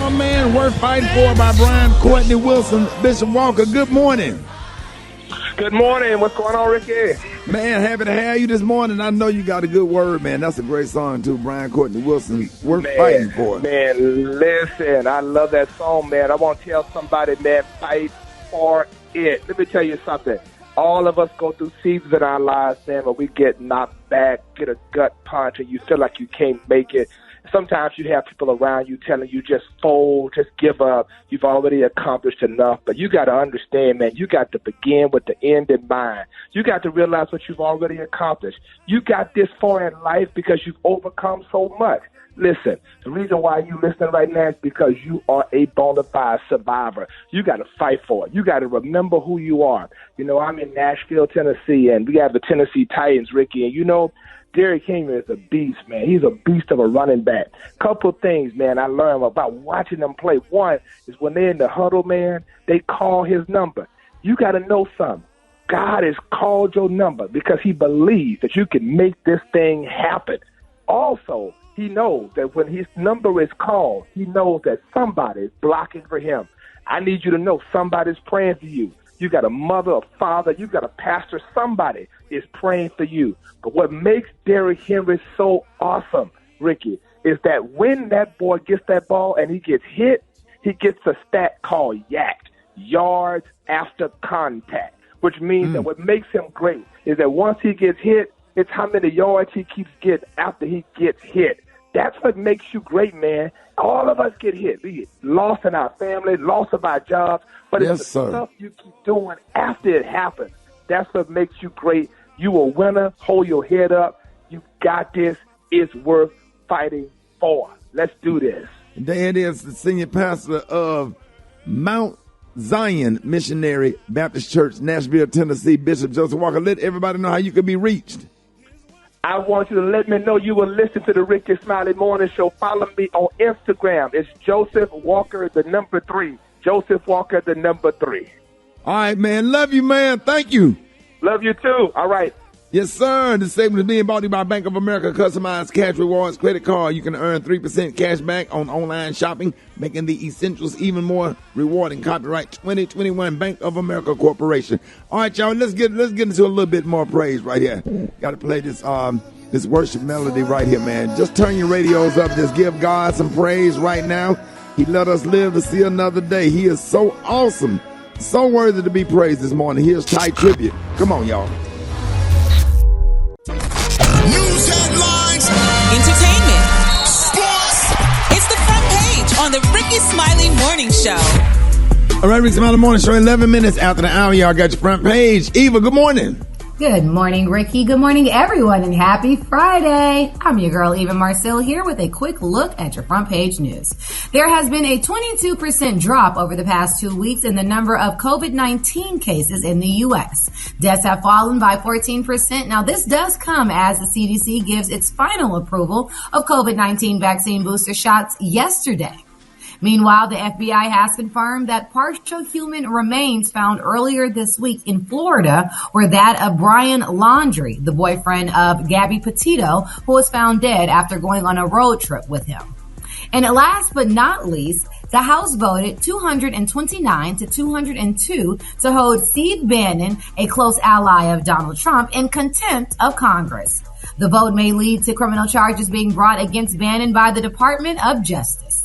My man, worth fighting for by Brian Courtney Wilson. Bishop Walker, good morning. Good morning. What's going on, Ricky? Man, happy to have you this morning. I know you got a good word, man. That's a great song, too. Brian Courtney Wilson, worth fighting for. Man, listen, I love that song, man. I want to tell somebody, man, fight for it. Let me tell you something. All of us go through seasons in our lives, man, where we get knocked back, get a gut punch, and you feel like you can't make it. Sometimes you have people around you telling you just fold, just give up. You've already accomplished enough. But you got to understand, man, you got to begin with the end in mind. You got to realize what you've already accomplished. You got this far in life because you've overcome so much. Listen, the reason why you listening right now is because you are a bona fide survivor. You got to fight for it. You got to remember who you are. You know, I'm in Nashville, Tennessee, and we have the Tennessee Titans, Ricky, and you know, Derrick Henry is a beast, man. He's a beast of a running back. Couple things, man, I learned about watching them play. One is when they're in the huddle, man, they call his number. You got to know something. God has called your number because he believes that you can make this thing happen. Also, he knows that when his number is called, he knows that somebody is blocking for him. I need you to know somebody's praying for you. You got a mother, a father, you got a pastor, somebody is praying for you. But what makes Derrick Henry so awesome, Ricky, is that when that boy gets that ball and he gets hit, he gets a stat called YAC, yards after contact, which means that what makes him great is that once he gets hit, it's how many yards he keeps getting after he gets hit. That's what makes you great, man. All of us get hit. We get lost in our family, loss of our jobs, but it's the stuff you keep doing after it happens. That's what makes you great. You a winner. Hold your head up. You got this. It's worth fighting for. Let's do this. There it is, the senior pastor of Mount Zion Missionary Baptist Church, Nashville, Tennessee, Bishop Joseph Walker. Let everybody know how you can be reached. I want you to let me know you will listen to the Rickey Smiley Morning Show. Follow me on Instagram. It's Joseph Walker, the number 3. Joseph Walker, the number 3. All right, man. Love you, man. Thank you. Love you, too. All right. Yes, sir. This segment is being brought to you by Bank of America. Customized cash rewards credit card. You can earn 3% cash back on online shopping, making the essentials even more rewarding. Copyright 2021 Bank of America Corporation. All right, y'all. Let's get into a little bit more praise right here. Got to play this worship melody right here, man. Just turn your radios up. Just give God some praise right now. He let us live to see another day. He is so awesome, so worthy to be praised this morning. Here's Ty Tribute. Come on, y'all. News headlines, entertainment, sports. It's the front page on the Rickey Smiley Morning Show. All right, Rickey Smiley Morning Show, 11 minutes after the hour. Y'all got your front page. Eva, good morning. Good morning, Ricky. Good morning, everyone, and happy Friday. I'm your girl, Eva Marcel, here with a quick look at your front page news. There has been a 22% drop over the past 2 weeks in the number of COVID-19 cases in the U.S. Deaths have fallen by 14%. Now, this does come as the CDC gives its final approval of COVID-19 vaccine booster shots yesterday. Meanwhile, the FBI has confirmed that partial human remains found earlier this week in Florida were that of Brian Laundrie, the boyfriend of Gabby Petito, who was found dead after going on a road trip with him. And last but not least, the House voted 229 to 202 to hold Steve Bannon, a close ally of Donald Trump, in contempt of Congress. The vote may lead to criminal charges being brought against Bannon by the Department of Justice.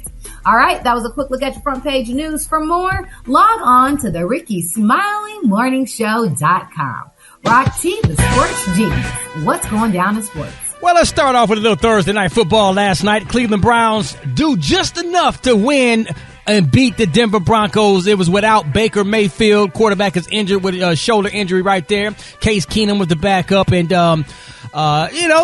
All right, that was a quick look at your front page news. For more, log on to the RickeySmileyMorningShow.com. Rock T, the sports genius. What's going down in sports? Well, let's start off with a little Thursday night football last night. Cleveland Browns do just enough to win and beat the Denver Broncos. It was without Baker Mayfield. Quarterback is injured with a shoulder injury right there. Case Keenum was the backup. And,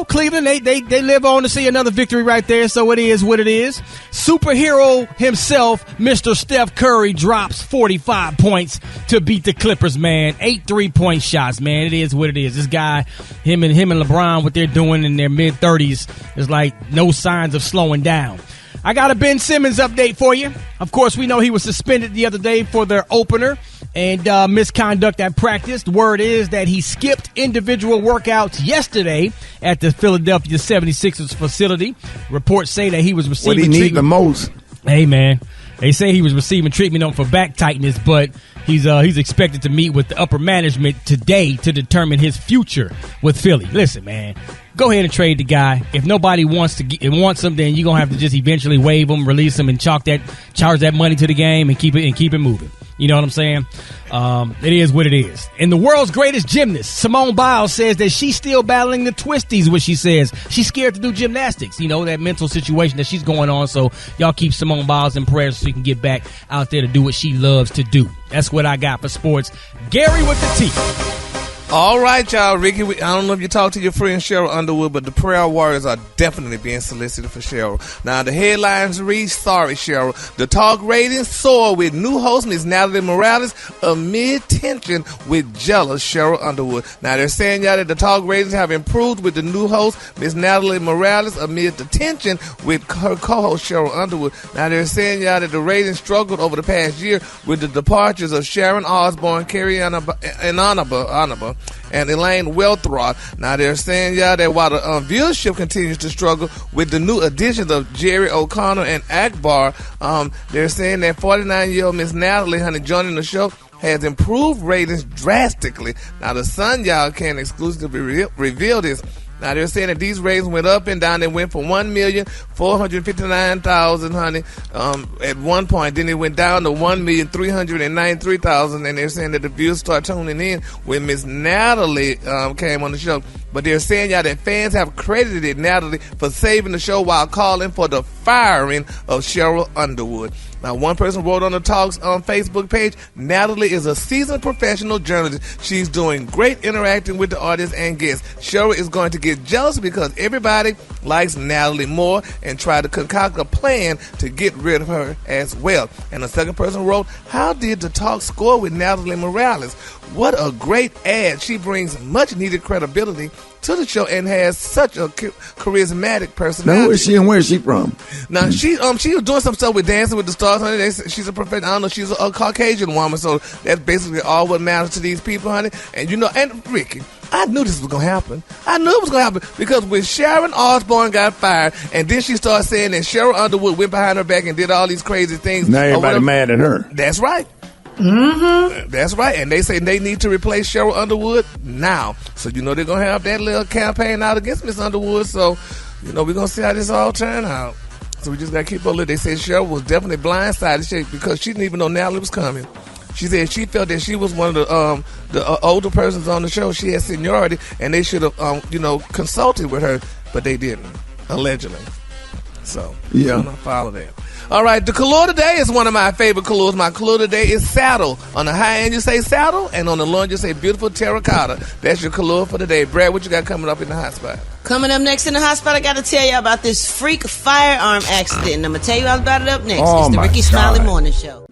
Cleveland, they live on to see another victory right there. So it is what it is. Superhero himself, Mr. Steph Curry, drops 45 points to beat the Clippers, man. 8 3-point shots, man. It is what it is. This guy, him and LeBron, what they're doing in their mid-30s is like no signs of slowing down. I got a Ben Simmons update for you. Of course, we know he was suspended the other day for their opener and misconduct at practice. The word is that he skipped individual workouts yesterday at the Philadelphia 76ers facility. Reports say that he was receiving what he need the most. Hey, man. They say he was receiving treatment for back tightness, but he's expected to meet with the upper management today to determine his future with Philly. Listen, man, go ahead and trade the guy. If nobody wants him, then you're gonna have to just eventually waive him, release him, and charge that money to the game and keep it moving. You know what I'm saying? It is what it is. And the world's greatest gymnast, Simone Biles, says that she's still battling the twisties, what she says. She's scared to do gymnastics, that mental situation that she's going on. So y'all keep Simone Biles in prayer so she can get back out there to do what she loves to do. That's what I got for sports. Gary with the T. All right, y'all. Ricky, I don't know if you talked to your friend Cheryl Underwood, but the prayer warriors are definitely being solicited for Cheryl. Now, the headlines read, sorry, Cheryl. The talk ratings soar with new host Ms. Natalie Morales amid tension with jealous Cheryl Underwood. Now, they're saying, y'all, that the talk ratings have improved with the new host Ms. Natalie Morales amid the tension with her co-host Cheryl Underwood. Now, they're saying, y'all, that the ratings struggled over the past year with the departures of Sharon Osbourne, Carrie Anaba, and Elaine Welthrop. Now, they're saying, y'all, that while the viewership continues to struggle with the new additions of Jerry O'Connor and Akbar, they're saying that 49-year-old Miss Natalie, joining the show has improved ratings drastically. Now, the Sun, y'all, can't exclusively reveal this. Now, they're saying that these ratings went up and down. They went from 1,459,000, at one point. Then it went down to 1,393,000. And they're saying that the viewers start tuning in when Miss Natalie came on the show. But they're saying, y'all, that fans have credited Natalie for saving the show while calling for the firing of Cheryl Underwood. Now, one person wrote on the Talks Facebook page, Natalie is a seasoned professional journalist. She's doing great interacting with the audience and guests. Cheryl is going to get jealous because everybody likes Natalie more and try to concoct a plan to get rid of her as well. And the second person wrote, how did the talk score with Natalie Morales? What a great ad. She brings much needed credibility to the show and has such a charismatic personality. Now, who is she and where is she from? Now, she was doing some stuff with Dancing with the Stars, honey. She's a professional. I don't know, she's a Caucasian woman, so that's basically all what matters to these people, honey. And and Ricky, I knew this was going to happen. I knew it was going to happen because when Sharon Osbourne got fired, and then she started saying that Cheryl Underwood went behind her back and did all these crazy things. Now everybody mad at her. That's right. Mm-hmm. That's right. And they say they need to replace Cheryl Underwood now. So, they're going to have that little campaign out against Miss Underwood. So, we're going to see how this all turn out. So we just got to keep on looking. They said Cheryl was definitely blindsided because she didn't even know Natalie was coming. She said she felt that she was one of the older persons on the show. She had seniority, and they should have, consulted with her, but they didn't, allegedly. So, yeah, I'm going to follow that. All right, the color today is one of my favorite colors. My color today is saddle. On the high end, you say saddle, and on the low end, you say beautiful terracotta. That's your color for today. Brad, what you got coming up in the hot spot? Coming up next in the hot spot, I got to tell you about this freak firearm accident. And I'm going to tell you all about it up next. It's the Rickey Smiley Morning Show.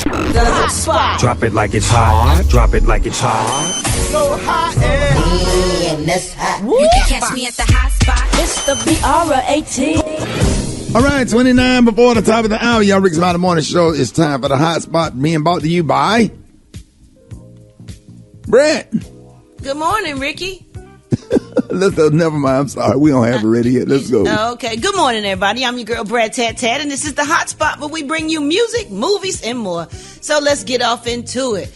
The hot spot. Drop it like it's hot. Drop it like it's hot. So hot and that's hot. You can catch me at the hot spot. It's the BR18. All right, 29 before the top of the hour. Y'all, Rickey Smiley Morning Show. It's time for the hot spot being brought to you by Brett. Good morning, Ricky. Never mind. I'm sorry. We don't have it ready yet. Let's go. Okay. Good morning, everybody. I'm your girl, Brad Tat, and this is the hot spot where we bring you music, movies, and more. So let's get off into it.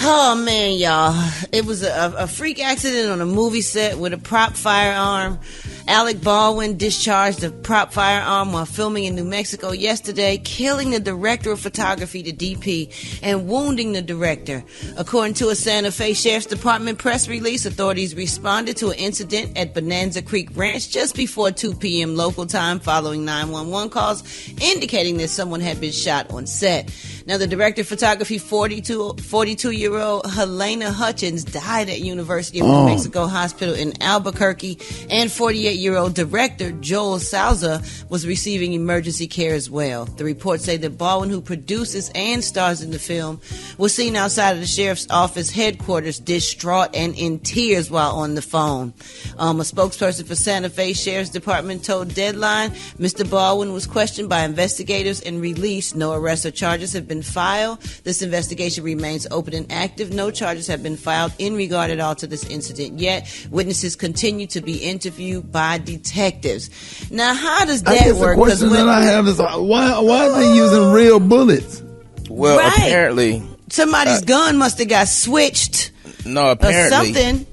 Oh, man, y'all. It was a freak accident on a movie set with a prop firearm. Alec Baldwin discharged a prop firearm while filming in New Mexico yesterday, killing the director of photography, the DP, and wounding the director. According to a Santa Fe Sheriff's Department press release, authorities responded to an incident at Bonanza Creek Ranch just before 2 p.m. local time following 911 calls indicating that someone had been shot on set. Now, the director of photography, 42-year-old Helena Hutchins, died at University of New Mexico Hospital in Albuquerque, and 48-year-old director Joel Souza was receiving emergency care as well. The reports say that Baldwin, who produces and stars in the film, was seen outside of the sheriff's office headquarters distraught and in tears while on the phone. A spokesperson for Santa Fe Sheriff's Department told Deadline Mr. Baldwin was questioned by investigators and released. No arrests or charges have been been filed. This investigation remains open and active. No charges have been filed in regard at all to this incident yet. Witnesses continue to be interviewed by detectives. Now, how does that work? The question that I have is why are they using real bullets? Well, Right. apparently Somebody's gun must have got switched no. or Apparently, something.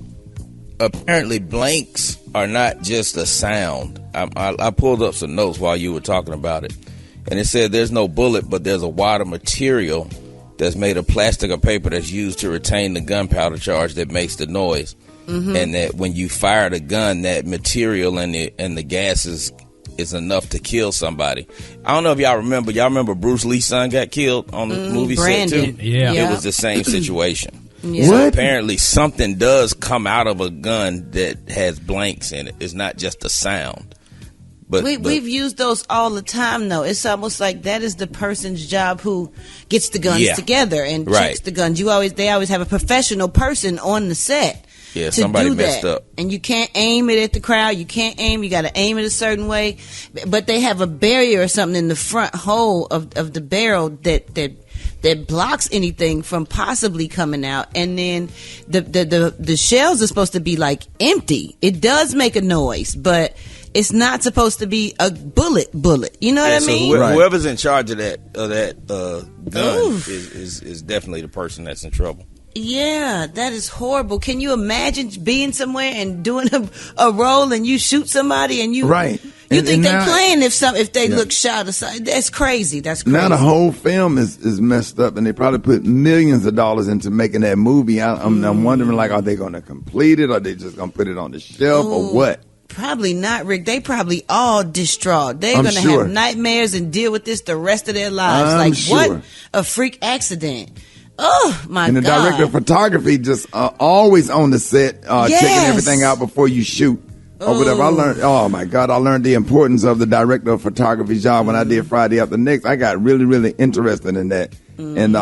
apparently blanks are not just a sound. I pulled up some notes while you were talking about it, and it said there's no bullet, but there's a wad of material that's made of plastic or paper that's used to retain the gunpowder charge that makes the noise. And that when you fire the gun, that material and the gases is enough to kill somebody. I don't know if y'all remember. Y'all remember Bruce Lee's son got killed on the movie Brandon. set too? Yeah. It was the same situation. Yeah. So apparently something does come out of a gun that has blanks in it. It's not just a sound. But We've used those all the time, though. It's almost like that is the person's job who gets the guns together and checks the guns. They always have a professional person on the set. Yeah, to somebody do messed that. up. And you can't aim it at the crowd. You can't aim. You got to aim it a certain way. But they have a barrier or something in the front hole of the barrel that blocks anything from possibly coming out. And then the shells are supposed to be like empty. It does make a noise, but it's not supposed to be a bullet. You know what I mean? So whoever's in charge of that gun is definitely the person that's in trouble. Yeah, that is horrible. Can you imagine being somewhere and doing a role and you shoot somebody and you Right. You And think they're now- playing if they look shot aside? That's crazy. That's crazy. Now the whole film is messed up, and they probably put millions of dollars into making that movie. I'm wondering, like, are they going to complete it? Or are they just going to put it on the shelf, or what? Probably not, Rick. They probably all distraught. They're I'm going to sure. have nightmares and deal with this the rest of their lives. I'm like, sure. what a freak accident. Oh, my And the God. director of photography just always on the set, Yes. checking everything out before you shoot. Or whatever. I learned the importance of the director of photography job when I did Friday After Next. I got really, really interested in that. And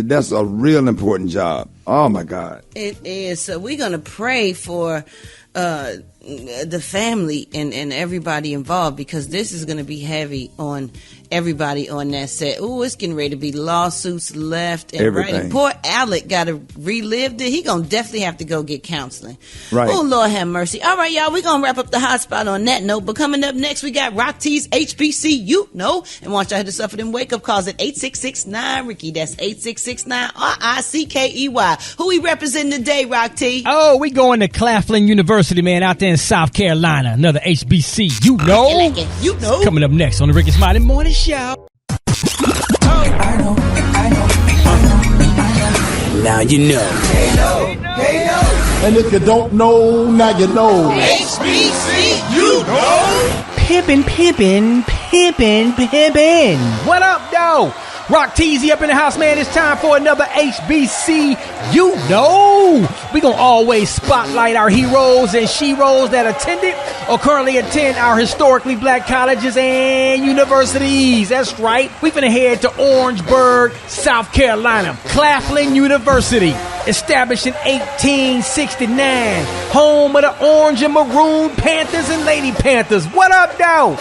that's a real important job. Oh, my God. It is. So we're going to pray for the family and everybody involved, because this is going to be heavy on everybody on that set. Oh, it's getting ready to be lawsuits left and right. Everything. And poor Alec got to relive it. He going to definitely have to go get counseling. Right. Oh, Lord have mercy. All right, y'all, we're going to wrap up the hot spot on that note. But coming up next, we got Rock T's HBCU. And want y'all to suffer them wake-up calls at 8669-RICKEY. That's 8669-RICKEY. Who we representing today, Rock T? Oh, we going to Claflin University, man, out there in South Carolina. Another HBC. You know. I like it. You know. Coming up next on the Rickey Smiley Morning Show. Now you know. And if you don't know, now you know. HBC, you know. Pimpin'. What up, though? Rock Teasy up in the house, man. It's time for another HBC. You know, we gonna always spotlight our heroes and sheroes that attended or currently attend our historically black colleges and universities. That's right. We finna head to Orangeburg, South Carolina. Claflin University, established in 1869, home of the Orange and Maroon Panthers and Lady Panthers. What up, though?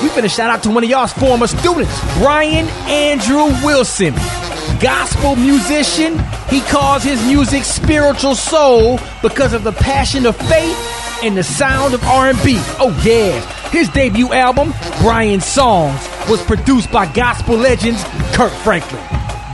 We finna shout out to one of y'all's former students, Brian Andrew Wilson. Gospel musician. He calls his music spiritual soul because of the passion of faith and the sound of R&B. Oh yeah. His debut album, Brian's Songs, was produced by gospel legends Kirk Franklin,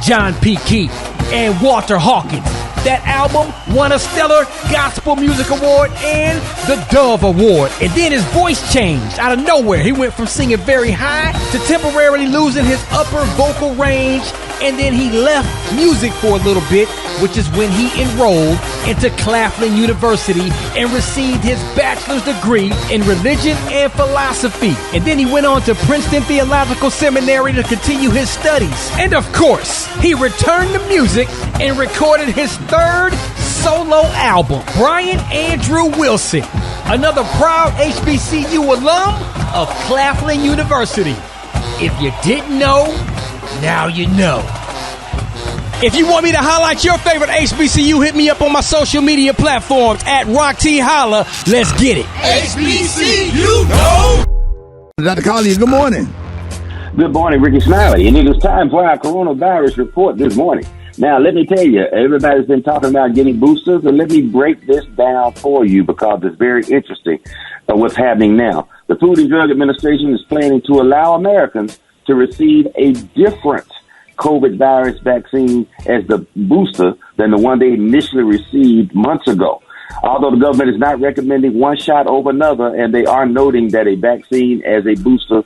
John P. Key, and Walter Hawkins. That album won a Stellar Gospel Music Award and the Dove Award. And then his voice changed out of nowhere. He went from singing very high to temporarily losing his upper vocal range. And then he left music for a little bit, which is when he enrolled into Claflin University and received his bachelor's degree in religion and philosophy. And then he went on to Princeton Theological Seminary to continue his studies. And of course, he returned to music and recorded his third solo album, Brian Andrew Wilson, another proud HBCU alum of Claflin University. If you didn't know, now you know. If you want me to highlight your favorite HBCU, hit me up on my social media platforms at Rock T Holla. Let's get it. HBCU, know. Dr. Collier, good morning. Good morning, Rickey Smiley, and it is time for our coronavirus report this morning. Now, let me tell you, everybody's been talking about getting boosters, and let me break this down for you because it's very interesting what's happening now. The Food and Drug Administration is planning to allow Americans to receive a different COVID virus vaccine as the booster than the one they initially received months ago. Although the government is not recommending one shot over another, and they are noting that a vaccine as a booster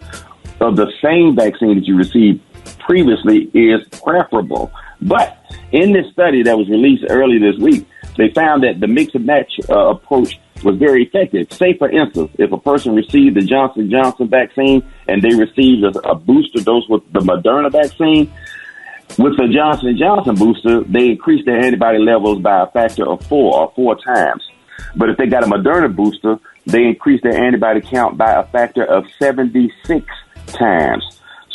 of the same vaccine that you received previously is preferable. But in this study that was released early this week, they found that the mix and match approach was very effective. Say, for instance, if a person received the Johnson & Johnson vaccine and they received a booster dose with the Moderna vaccine, with the Johnson & Johnson booster, they increased their antibody levels by a factor of 4 times. But if they got a Moderna booster, they increased their antibody count by a factor of 76 times.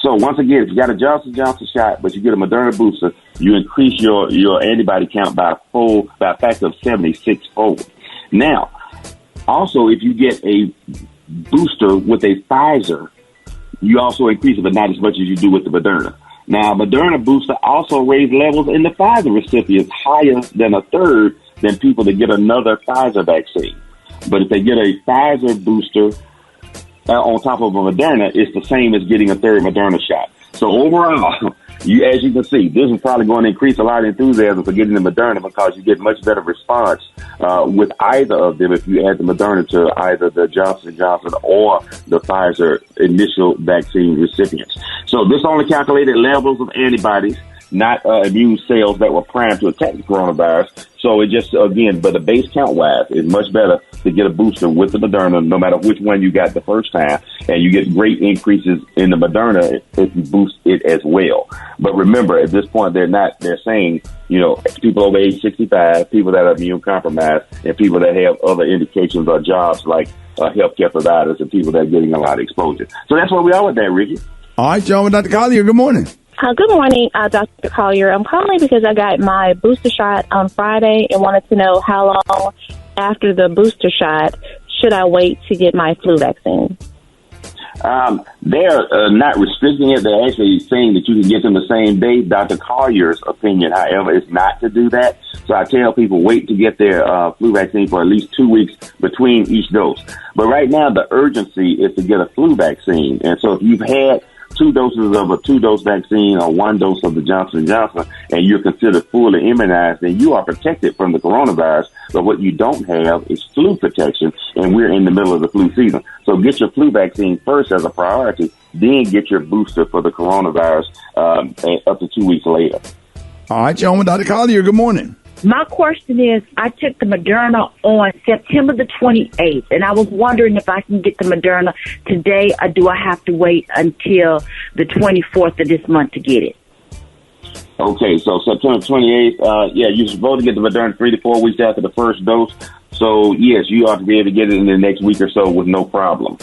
So once again, if you got a Johnson & Johnson shot, but you get a Moderna booster, you increase your antibody count by a factor of 76-fold. Now, also, if you get a booster with a Pfizer, you also increase it, but not as much as you do with the Moderna. Now, Moderna booster also raised levels in the Pfizer recipients higher than a third than people that get another Pfizer vaccine. But if they get a Pfizer booster on top of a Moderna, it's the same as getting a third Moderna shot. So overall, as you can see, this is probably going to increase a lot of enthusiasm for getting the Moderna because you get much better response with either of them if you add the Moderna to either the Johnson & Johnson or the Pfizer initial vaccine recipients. So this only calculated levels of antibodies, not immune cells that were primed to attack the coronavirus. So it just, again, but the base count wise, it's much better to get a booster with the Moderna, no matter which one you got the first time. And you get great increases in the Moderna if you boost it as well. But remember, at this point, they're saying, people over age 65, people that are immune compromised, and people that have other indications or jobs like healthcare providers and people that are getting a lot of exposure. So that's where we are with that, Ricky. All right, John, with Dr. Collier, good morning. Good morning, Dr. Collier. I'm calling because I got my booster shot on Friday and wanted to know how long after the booster shot should I wait to get my flu vaccine? They're not restricting it. They're actually saying that you can get them the same day. Dr. Collier's opinion, however, is not to do that. So I tell people wait to get their flu vaccine for at least 2 weeks between each dose. But right now, the urgency is to get a flu vaccine. And so if you've had 2 doses of a 2-dose vaccine or 1 dose of the Johnson & Johnson, and you're considered fully immunized, then you are protected from the coronavirus. But what you don't have is flu protection, and we're in the middle of the flu season. So get your flu vaccine first as a priority, then get your booster for the coronavirus up to 2 weeks later. All right, John, with Dr. Collier, good morning. My question is, I took the Moderna on September the 28th, and I was wondering if I can get the Moderna today, or do I have to wait until the 24th of this month to get it? Okay, so September 28th, you're supposed to get the Moderna 3 to 4 weeks after the first dose. So, yes, you ought to be able to get it in the next week or so with no problem.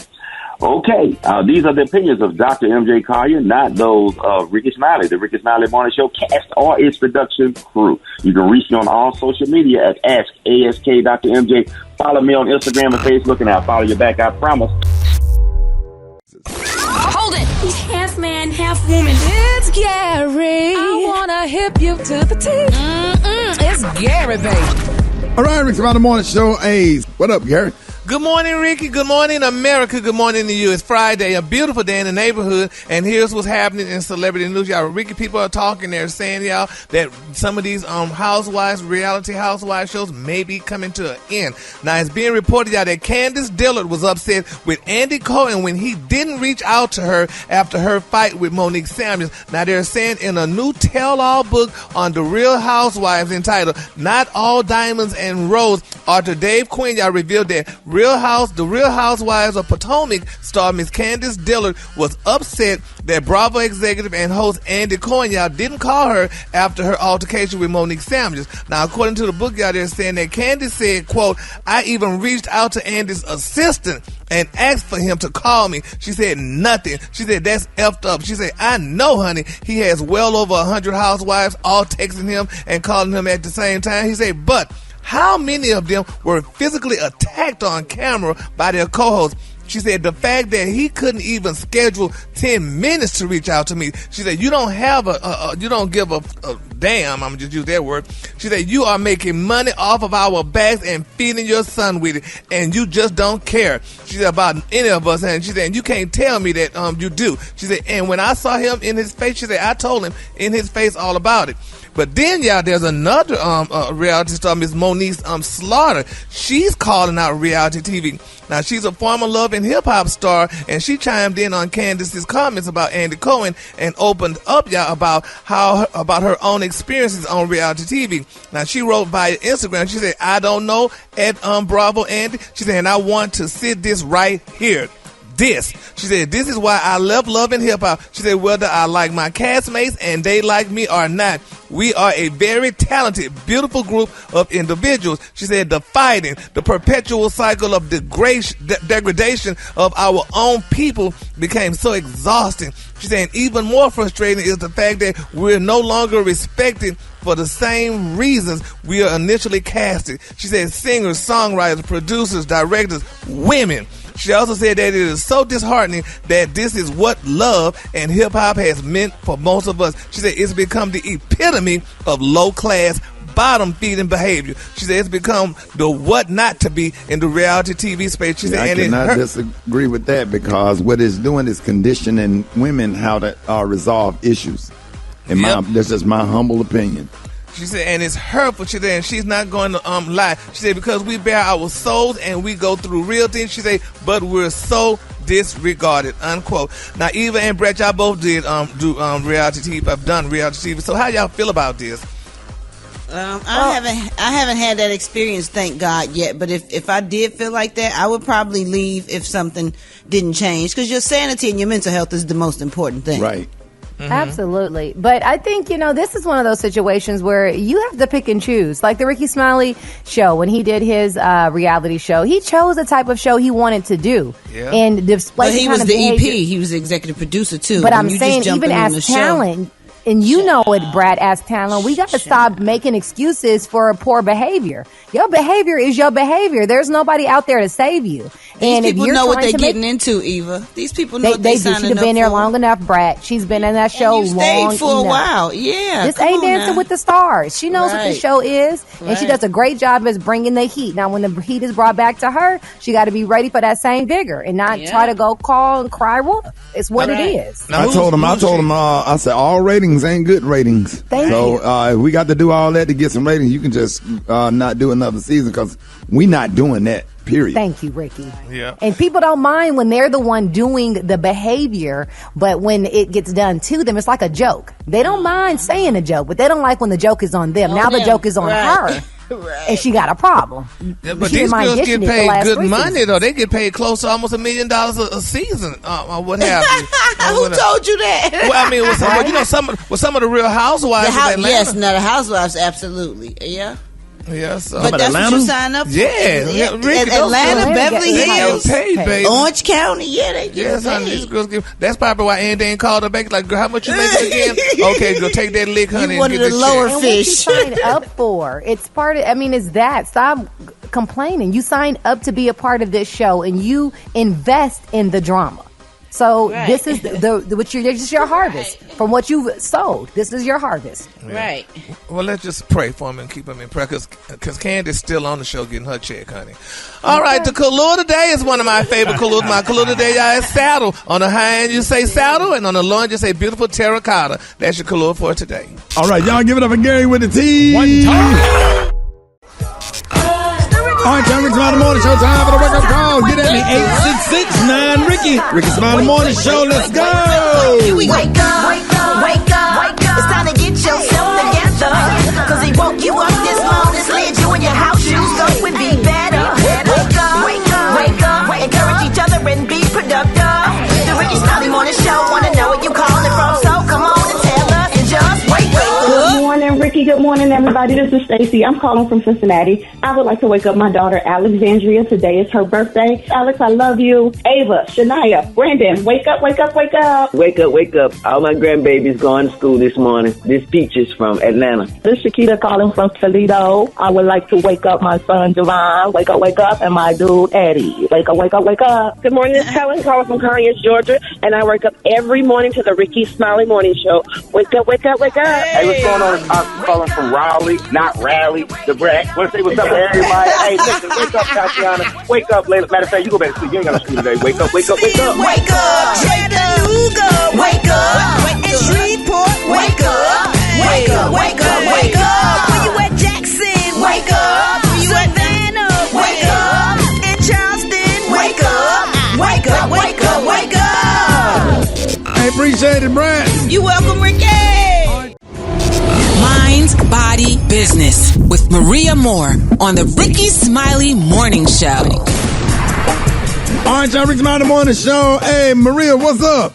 Okay, these are the opinions of Dr. M.J. Collier, not those of Rickey Smiley, the Rickey Smiley Morning Show cast or its production crew. You can reach me on all social media at ASK Dr. M.J. Follow me on Instagram and Facebook, and I'll follow you back, I promise. Hold it! He's half man, half woman. It's Gary. I wanna hip you to the teeth. It's Gary, baby. All right, Rickey Smiley Morning Show. Hey, what up, Gary? Good morning, Ricky. Good morning, America. Good morning to you. It's Friday, a beautiful day in the neighborhood, and here's what's happening in celebrity news. Y'all, Ricky, people are talking. They're saying, y'all, that some of these housewives, reality housewives shows may be coming to an end. Now, it's being reported, y'all, that Candace Dillard was upset with Andy Cohen when he didn't reach out to her after her fight with Monique Samuels. Now, they're saying in a new tell-all book on The Real Housewives entitled Not All Diamonds and Rose, author Dave Quinn, y'all, revealed that The Real Housewives of Potomac star Miss Candace Dillard was upset that Bravo executive and host Andy Cohen, y'all, didn't call her after her altercation with Monique Samuels. Now, according to the book, y'all, they're saying that Candace said, quote, I even reached out to Andy's assistant and asked for him to call me. She said nothing. She said, that's effed up. She said, I know, honey. He has well over 100 housewives all texting him and calling him at the same time. He said, but how many of them were physically attacked on camera by their co-hosts? She said the fact that he couldn't even schedule 10 minutes to reach out to me. She said you don't have you don't give a damn. I'm just use that word. She said you are making money off of our backs and feeding your son with it, and you just don't care. She said about any of us, and she said and you can't tell me that you do. She said, and when I saw him in his face, she said I told him in his face all about it. But then, y'all, there's another reality star, Miss Monique Slaughter. She's calling out reality TV. Now, she's a former love and hip-hop star, and she chimed in on Candace's comments about Andy Cohen and opened up, y'all, about her own experiences on reality TV. Now, she wrote via Instagram, she said, I don't know, at Bravo Andy. She said, and I want to sit this right here. She said, this is why I love love and hip hop. She said, whether I like my castmates and they like me or not, we are a very talented, beautiful group of individuals. She said, the fighting, the perpetual cycle of degradation of our own people became so exhausting. She said, even more frustrating is the fact that we're no longer respected for the same reasons we are initially casted. She said, singers, songwriters, producers, directors, women. She also said that it is so disheartening that this is what love and hip-hop has meant for most of us. She said it's become the epitome of low-class, bottom-feeding behavior. She said it's become the what not to be in the reality TV space. She said, I cannot disagree with that, because what it's doing is conditioning women how to resolve issues. And that's just my humble opinion. She said, and it's hurtful. She said, and she's not going to lie. She said, because we bear our souls and we go through real things. She said, but we're so disregarded, unquote. Now, Eva and Brett, y'all both did do reality TV. I've done reality TV. So how y'all feel about this? I haven't had that experience, thank God, yet. But if I did feel like that, I would probably leave if something didn't change, because your sanity and your mental health is the most important thing. Right. Mm-hmm. Absolutely. But I think, this is one of those situations where you have to pick and choose. Like the Rickey Smiley show, when he did his reality show, he chose the type of show he wanted to do. Yeah. And display he was the EP. He was the executive producer, too. But I'm saying, even as talent, and you know it, Brad, as talent, we got to stop making excuses for poor behavior. Your behavior is your behavior. There's nobody out there to save you. These people know what they're getting into, Eva. These people know what they're signing up for. She's been there long enough, Brad. She's been in that show long enough. And you stayed for a while. Yeah. This ain't Dancing with the Stars. She knows what the show is, and she does a great job as bringing the heat. Now, when the heat is brought back to her, she got to be ready for that same vigor and not try to go call and cry wolf. It's what it is. Now, I told him, I said, all ratings ain't good ratings. So if we got to do all that to get some ratings, you can just not do another season, because we not doing that. Period. Thank you, Ricky. Yeah. And people don't mind when they're the one doing the behavior, but when it gets done to them, it's like a joke. They don't mind saying a joke, but they don't like when the joke is on them. Now the joke is on her. And she got a problem. Yeah, but these girls get paid good money, though. They get paid close to almost $1 million a season, or what have you. Who told you that? Well, I mean, some of the Real Housewives of Atlanta. Yes, no, the Housewives, absolutely. Yeah. Yeah, so. But that's Atlanta? what you sign up for. Yeah. Ricky, Atlanta, Beverly Hills, paid, baby. Orange County. Yeah, they get paid. These girls that's probably why Andy ain't called her back. Like, girl, how much you make again? Okay, go take that lick, honey. You one of the lower check. fish. And what you signed up for? It's part of. is that. Stop complaining. You signed up to be a part of this show, and you invest in the drama. So this is this is your harvest from what you've sowed. This is your harvest. Yeah. Right. Well, let's just pray for him and keep him in prayer, because Candy's still on the show getting her check, honey. All right, the color today is one of my favorite colors. My color today, y'all, is saddle. On the high end, you say saddle, and on the low end, you say beautiful terracotta. That's your color for today. All right, y'all, give it up for Gary with the T. One time. All right, Rickey Smiley Morning Show, time for the wake-up call. Get at me, 866-9-RICKY. Rickey Smiley Morning Show, let's go. Wake up, wake up, wake up. It's time to get yourself together. Because he woke you up this morning, slid you in your house shoes, so it would be better. Wake up, wake up, wake up. Encourage each other and be productive. The Rickey Smiley Morning Show, want to know where you calling from, so come on and tell us and just wake up. Good morning, Ricky. Good morning. morning, everybody. This is Stacy. I'm calling from Cincinnati. I would like to wake up my daughter, Alexandria. Today is her birthday. Alex, I love you. Ava, Shania, Brandon, wake up, wake up, wake up. Wake up, wake up. All my grandbabies going to school this morning. This Peaches from Atlanta. This is Shakita calling from Toledo. I would like to wake up my son, Javon. Wake up, and my dude, Eddie. Wake up, wake up, wake up. Good morning, it's Helen calling from Conyers, Georgia, and I wake up every morning to the Rickey Smiley Morning Show. Wake up, wake up, wake up. Hey, what's going on? I'm calling from Raleigh, not Raleigh, the Brack. Want to say what's up to everybody? Hey, listen, wake up, Tatiana. Wake up, Layla. Matter of fact, you go back to sleep. You ain't got to sleep today. Wake up, wake up, wake up. Wake up, Chattanooga. Wake up, and Shreveport. Wake up, wake up, wake up, wake up. Where you at, Jackson? Wake up. Where you at, Savannah? Wake up. In Charleston? Wake up. Wake up, wake up, wake up. I appreciate it, Brad. You welcome, Ricky. Mind, body, business with Maria Moore on the Rickey Smiley Morning Show. All right, y'all, Rickey Smiley Morning Show. Hey, Maria, what's up?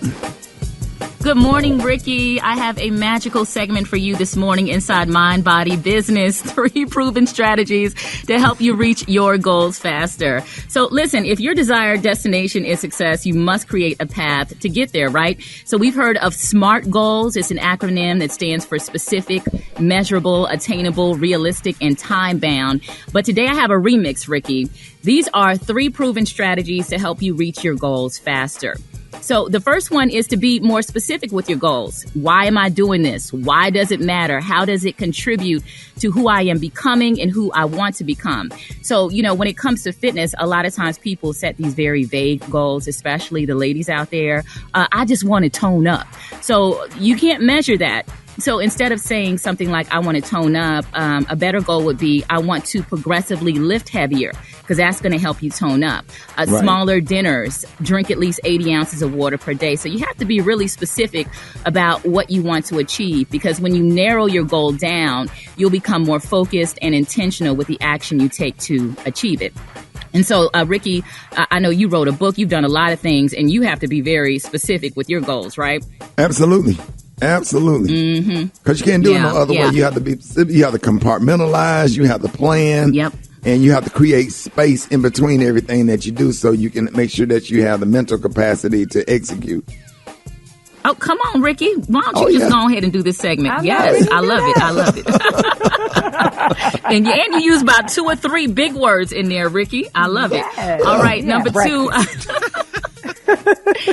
Good morning, Ricky. I have a magical segment for you this morning inside Mind, Body, Business. 3 proven strategies to help you reach your goals faster. So listen, if your desired destination is success, you must create a path to get there, right? So we've heard of SMART goals. It's an acronym that stands for specific, measurable, attainable, realistic, and time-bound. But today I have a remix, Ricky. These are 3 proven strategies to help you reach your goals faster. So the first one is to be more specific with your goals. Why am I doing this? Why does it matter? How does it contribute to who I am becoming and who I want to become? So, when it comes to fitness, a lot of times people set these very vague goals, especially the ladies out there. I just want to tone up. So you can't measure that. So instead of saying something like, I want to tone up, a better goal would be, I want to progressively lift heavier, because that's going to help you tone up. Right. Smaller dinners, drink at least 80 ounces of water per day. So you have to be really specific about what you want to achieve, because when you narrow your goal down, you'll become more focused and intentional with the action you take to achieve it. And so, Ricky, I know you wrote a book, you've done a lot of things, and you have to be very specific with your goals, right? Absolutely. Absolutely. Because you can't do it no other way. You have to compartmentalize, you have to plan. Yep. And you have to create space in between everything that you do so you can make sure that you have the mental capacity to execute. Oh, come on, Ricky. Why don't you just go ahead and do this segment? I love it. And you use about 2 or 3 big words in there, Ricky. I love it. All right, number 2.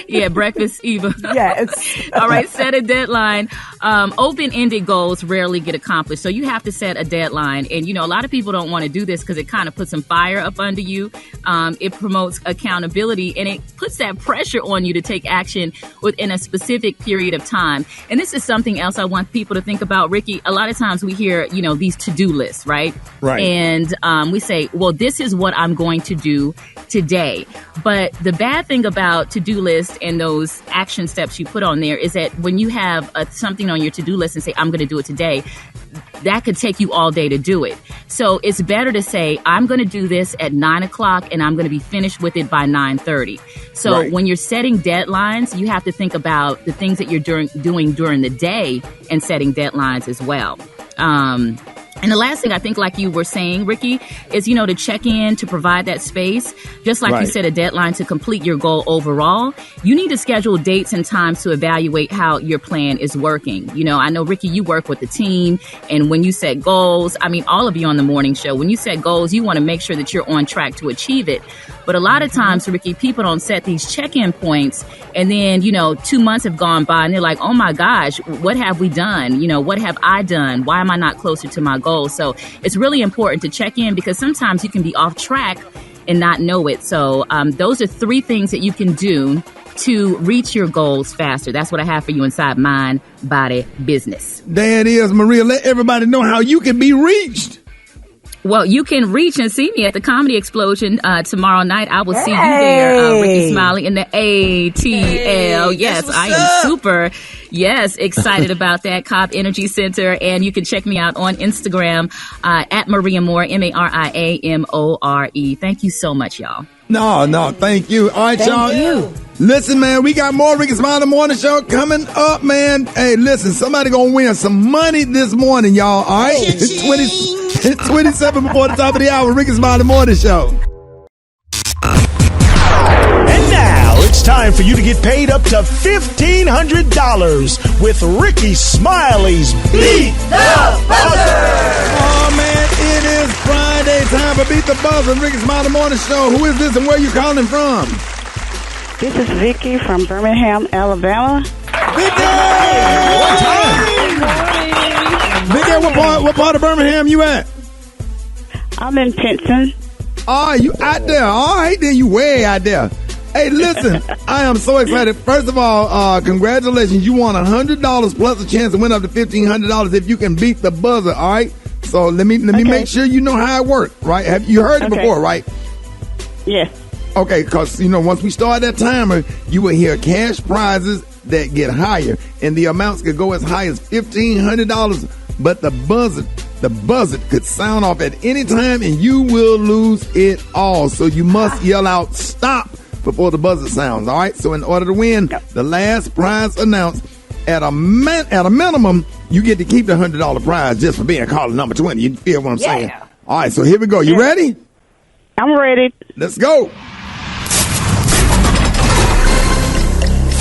Yeah, breakfast, Eva. Yes. All right, set a deadline. Open-ended goals rarely get accomplished, so you have to set a deadline. And, a lot of people don't want to do this because it kind of puts some fire up under you. It promotes accountability, and it puts that pressure on you to take action within a specific period of time. And this is something else I want people to think about, Ricky. A lot of times we hear, these to-do lists, right? Right. And we say, well, this is what I'm going to do today. But the bad thing about to-do list and those action steps you put on there is that when you have something on your to-do list and say, I'm going to do it today, that could take you all day to do it. So it's better to say, I'm going to do this at 9:00 and I'm going to be finished with it by 9:30. So when you're setting deadlines, you have to think about the things that you're doing during the day and setting deadlines as well. And the last thing I think, like you were saying, Ricky, is, to check in, to provide that space. Just like you set a deadline to complete your goal overall, you need to schedule dates and times to evaluate how your plan is working. I know, Ricky, you work with the team, and when you set goals, all of you on the morning show, when you set goals, you want to make sure that you're on track to achieve it. But a lot of times, Ricky, people don't set these check-in points, and then, 2 months have gone by, and they're like, oh my gosh, what have we done? What have I done? Why am I not closer to my goal? So it's really important to check in, because sometimes you can be off track and not know it. So those are 3 things that you can do to reach your goals faster. That's what I have for you inside Mind, Body, Business. There it is, Maria. Let everybody know how you can be reached. Well, you can reach and see me at the Comedy Explosion tomorrow night. I will see you there, Rickey Smiley, in the ATL. Yes, I am super, excited about that. Cobb Energy Center. And you can check me out on Instagram at Maria Moore, Mariamore. Thank you so much, y'all. No, thank you. All right, y'all. Listen, man, we got more Rickey Smiley Morning Show coming up, man. Hey, listen, somebody gonna win some money this morning, y'all. All right, it's 27 before the top of the hour. Rickey Smiley Morning Show. And now it's time for you to get paid up to $1,500 with Rickey Smiley's Beat the Buzzer. Oh, man, it is Friday. Time for Beat the Buzzer. Rickey Smiley Morning Show. Who is this and where you calling from? This is Vicky from Birmingham, Alabama. Vicky, what part of Birmingham you at? I'm in Pinson. Oh, you out there. All right, then you way out there. Hey, listen, I am so excited. First of all, congratulations. You won $100 plus a chance to win up to $1,500 if you can beat the buzzer, all right? So let me make sure you know how it works, right? Have you heard it before, right? Yes. Okay, because, once we start that timer, you will hear cash prizes that get higher, and the amounts could go as high as $1,500, but the buzzer could sound off at any time, and you will lose it all. So you must yell out, stop, before the buzzer sounds, all right? So in order to win, the last prize announced, at a minimum, you get to keep the $100 prize just for being caller number 20. You feel what I'm saying? All right, so here we go. You ready? I'm ready. Let's go.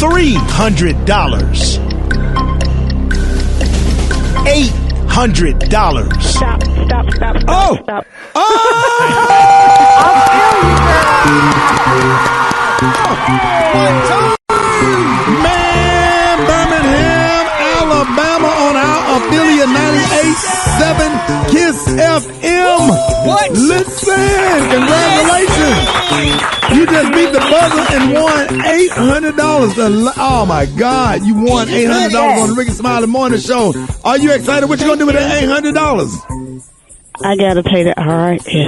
$300. $800. Stop. Oh! Stop. Oh! Man, Birmingham, Alabama on our affiliate 98.7 KISS FM. What? Listen, congratulations. You just beat the buzzer and won $800. Oh, my God. You won $800 on the Rickey Smiley Morning Show. Are you excited? What you going to do with that $800? I got to pay the IRS. Hey,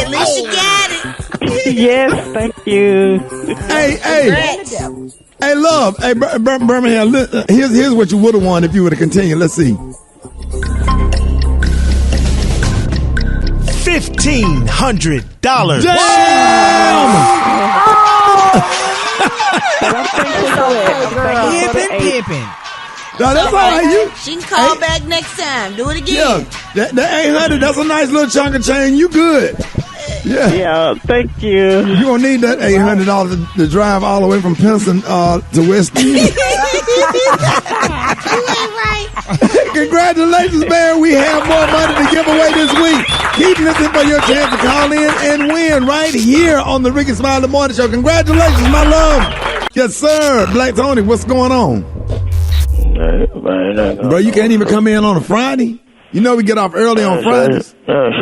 at least you got it. Yes, thank you. Hey, love. Hey, Birmingham, here's what you would have won if you would have continued. Let's see. $1,500. Damn! Pimpin'. No, that's all right. She can call back next time. Do it again. Yeah, that 800, that's a nice little chunk of change. You good. Yeah, thank you. You're going to need that $800 to drive all the way from Pinson to West End. You ain't right. Congratulations, man. We have more money to give away this week. Keep listening for your chance to call in and win right here on the Rickey Smiley Morning Show. Congratulations, my love. Yes, sir. Black Tony, what's going on? Bro, you can't even come in on a Friday? You know we get off early on Fridays. Look,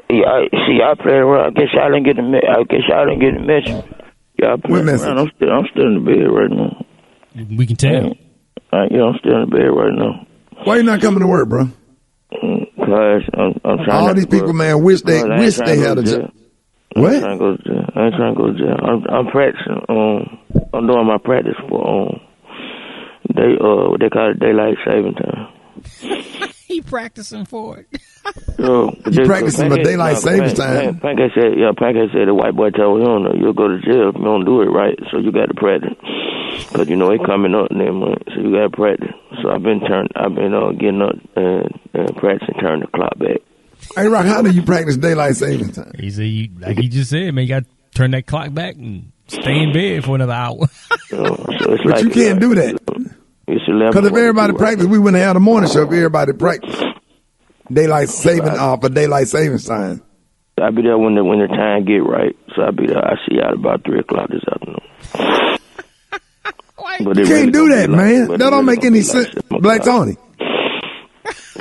y'all played around. I guess y'all didn't get the message. Y'all playing around. I'm still in the bed right now. We can tell. I'm still in the bed right now. Why you not coming to work, bro? Because I'm trying. All these people, man, wish they had a job. What? I ain't trying to go to jail. I'm practicing. I'm doing my practice for they call it daylight saving time. He practicing for it. You practicing for daylight savings time? Pancake said the white boy told him, you'll go to jail if you don't do it right, so you got to practice. Because, it's coming up next month, so you got to practice. So I've been getting up and practicing, turning the clock back. Hey, Rock, how do you practice daylight savings time? He said, like he just said, man, you got to turn that clock back and stay in bed for another hour. But you can't do that. Because if everybody practiced, we wouldn't have the morning show if everybody practiced daylight saving for daylight savings time. I'll be there when the time get right. So I'll be there. I see y'all about 3 o'clock this afternoon. But you can't do that, man. That don't make any sense. Black Tony.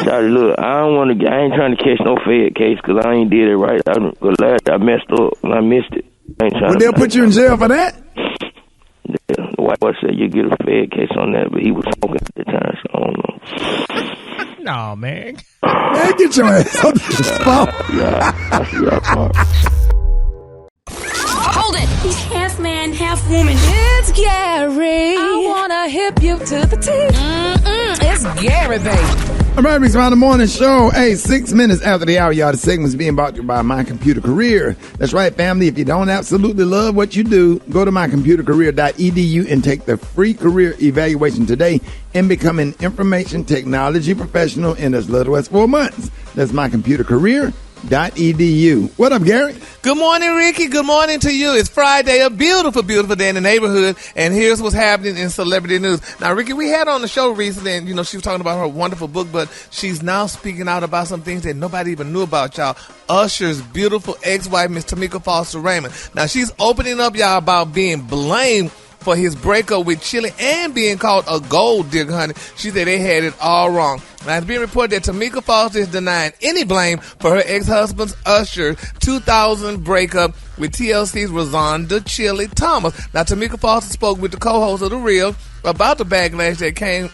Charlie, look, I ain't trying to catch no Fed case because I ain't did it right. I messed up and I missed it. Well, they'll put you in jail for that? Yeah, the white boy said you get a Fed case on that, but he was smoking at the time, so I don't know. No, man. Man, get your ass on the spot. Hold it. He's half man, half woman. It's Gary. I wanna hip you to the T. It's Gary, baby. All right, Rickey Smiley Morning Show. Hey, 6 minutes after the hour, y'all. The segment's being brought to you by My Computer Career. That's right, family. If you don't absolutely love what you do, go to mycomputercareer.edu and take the free career evaluation today and become an information technology professional in as little as 4 months. That's mycomputercareer.edu. What up, Gary? Good morning, Ricky. Good morning to you. It's Friday, a beautiful, beautiful day in the neighborhood, and here's what's happening in celebrity news. Now, Ricky, we had on the show recently, and, she was talking about her wonderful book, but she's now speaking out about some things that nobody even knew about, y'all. Usher's beautiful ex-wife, Miss Tamika Foster Raymond. Now, she's opening up, y'all, about being blamed for his breakup with Chili and being called a gold digger, honey. She said they had it all wrong. Now, it's being reported that Tamika Foster is denying any blame for her ex-husband's Usher 2000 breakup with TLC's Rosanda Chili Thomas. Now, Tamika Foster spoke with the co-host of The Real about the backlash that came,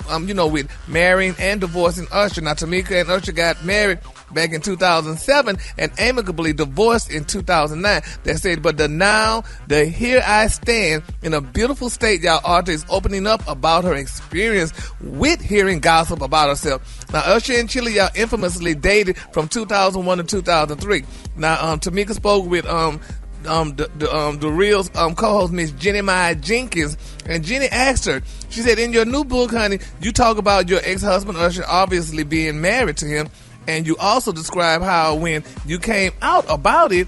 with marrying and divorcing Usher. Now, Tamika and Usher got married back in 2007 and amicably divorced in 2009. They said, but here I stand in a beautiful state, y'all. Arthur is opening up about her experience with hearing gossip about herself. Now, Usher and Chili, y'all, infamously dated from 2001 to 2003. Now, Tamika spoke with the Real's co-host, Miss Jenny Mae Jenkins, and Jenny asked her, she said, in your new book, honey, you talk about your ex-husband Usher obviously being married to him, and you also describe how when you came out about it,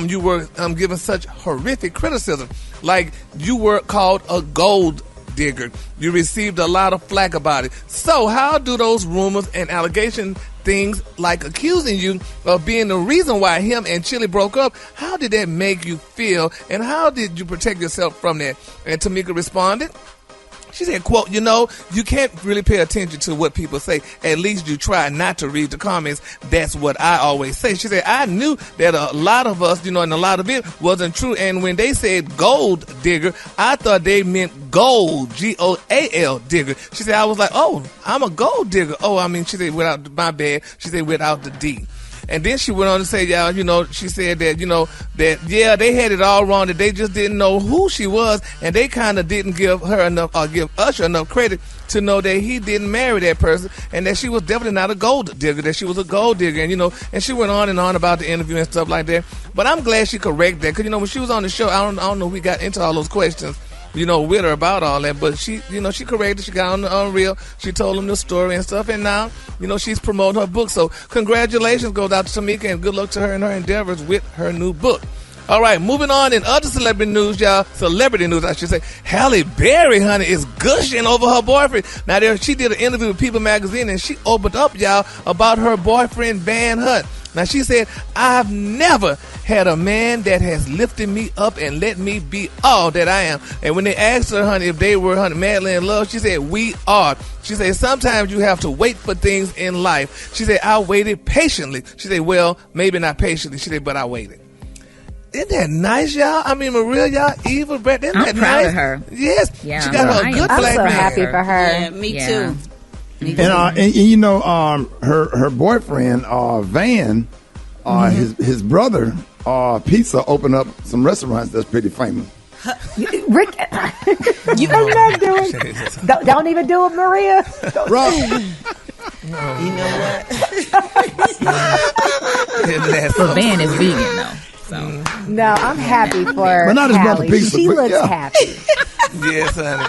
you were given such horrific criticism, like you were called a gold digger. You received a lot of flack about it. So how do those rumors and allegations, things like accusing you of being the reason why him and Chili broke up, how did that make you feel, and how did you protect yourself from that? And Tamika responded, she said, quote, you can't really pay attention to what people say. At least you try not to read the comments. That's what I always say. She said, I knew that a lot of us, and a lot of it wasn't true. And when they said gold digger, I thought they meant gold, G-O-A-L digger. She said, I was like, oh, I'm a gold digger. Oh, she said, without my bad. She said, without the D. And then she went on to say, y'all, she said that, yeah, they had it all wrong, that they just didn't know who she was, and they kind of didn't give her enough, or give Usher enough credit to know that he didn't marry that person, and that she was definitely not a gold digger, that she was a gold digger, and she went on and on about the interview and stuff like that. But I'm glad she corrected that, because, when she was on the show, I don't know if we got into all those questions, with her about all that, but she corrected, she got on the Unreal, she told him the story and stuff, and now, she's promoting her book. So congratulations goes out to Tamika, and good luck to her in her endeavors with her new book. All right, moving on in other celebrity news, y'all. Celebrity news, I should say. Halle Berry, honey, is gushing over her boyfriend. Now, she did an interview with People Magazine, and she opened up, y'all, about her boyfriend, Van Hunt. Now, she said, I've never had a man that has lifted me up and let me be all that I am. And when they asked her, honey, if they were, honey, madly in love, she said, we are. She said, sometimes you have to wait for things in life. She said, I waited patiently. She said, well, maybe not patiently. She said, but I waited. Isn't that nice, y'all? Maria, y'all, Eva, Brett, isn't that nice? I'm proud of her. Yes. Yeah, she got her a good black man. I'm so happy for her. Yeah, me too. And her boyfriend, Van, his brother, Pizza, opened up some restaurants that's pretty famous. Rick, you are not doing. Don't even do it, Maria. You know what? But Van is vegan though. So. No, I'm happy for her. But not his brother Pizza. She looks happy. Yes, honey.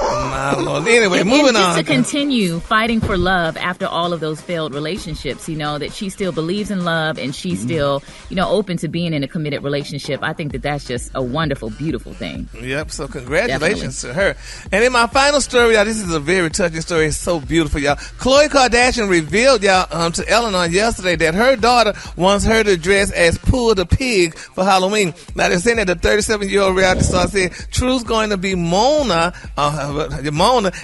My Lord. Anyway, moving on. Just to continue fighting for love after all of those failed relationships, that she still believes in love and she's still, open to being in a committed relationship. I think that that's just a wonderful, beautiful thing. Yep. So congratulations to her. And in my final story, y'all, this is a very touching story. It's so beautiful, y'all. Khloe Kardashian revealed, y'all, to Ellen on yesterday that her daughter wants her to dress as Pooh the Pig for Halloween. Now, they're saying that the 37-year-old reality star said True's going to be Mona,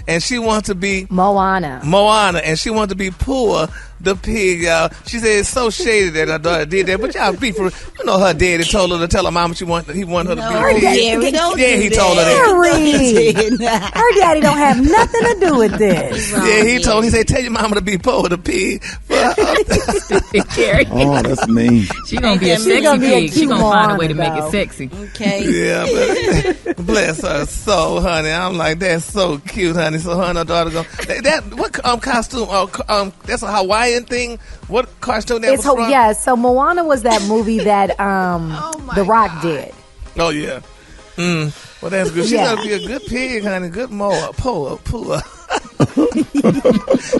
and she wants to be Moana, and she wants to be Pooh the Pig, y'all. She said it's so shady that her daughter did that, but y'all be for her daddy told her to tell her mama he wanted her to be a pig. He told her that. Her daddy don't have nothing to do with this. Yeah, he said tell your mama to be Pooh the Pig for Gary. Oh, that's mean. She gonna be a She sexy gonna be a pig. She cute gonna find a way to Moana, make though. it sexy. Okay. Yeah, but bless her soul, honey. I'm like, that's so cute, honey. So her and her daughter go. What costume? That's a Hawaiian thing. What costume that was from? Yeah, so Moana was that movie that The Rock did. Oh yeah. Well, that's good. She's Yeah. gonna be a good pig, honey. Good puller.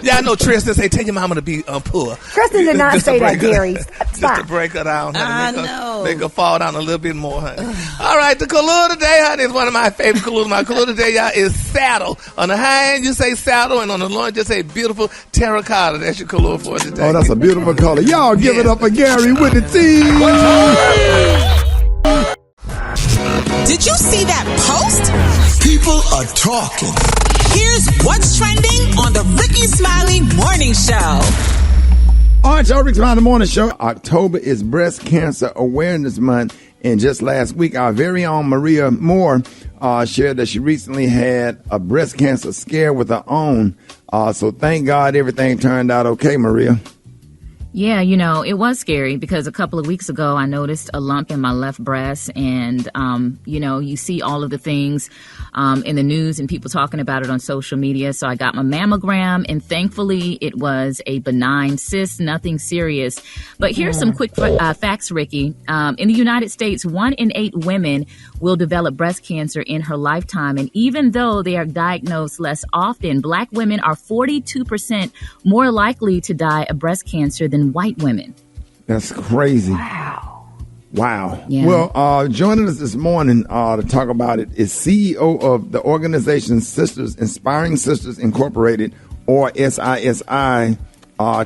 Yeah, I know Tristan say, tell your mama to be poor. Tristan did not say that, Gary. Just to break her down, honey. I know. Make her fall down a little bit more, honey. All right, the color today, honey, is one of my favorite colors. My color today, y'all, is saddle. On the high end, you say saddle, and on the low end, just say beautiful terracotta. That's your color for today. Oh, that's a beautiful color. Y'all give it up for Gary with the team. Did you see that post? People are talking. Here's what's trending on the Rickey Smiley Morning Show. All right, y'all, Rickey Smiley Morning Show. October is Breast Cancer Awareness Month. And just last week, our very own Maria Moore shared that she recently had a breast cancer scare with her own. So thank God everything turned out okay, Maria. Yeah, you know, it was scary because a couple of weeks ago I noticed a lump in my left breast and, you know, you see all of the things in the news and people talking about it on social media. So I got my mammogram and thankfully it was a benign cyst, nothing serious. But here's some quick facts, Ricky. In the United States, 1 in 8 women will develop breast cancer in her lifetime. And even though they are diagnosed less often, Black women are 42% more likely to die of breast cancer than white women. That's crazy. Wow. Yeah. Well, joining us this morning to talk about it is CEO of the organization Sisters, Inspiring Sisters Incorporated, or SISI,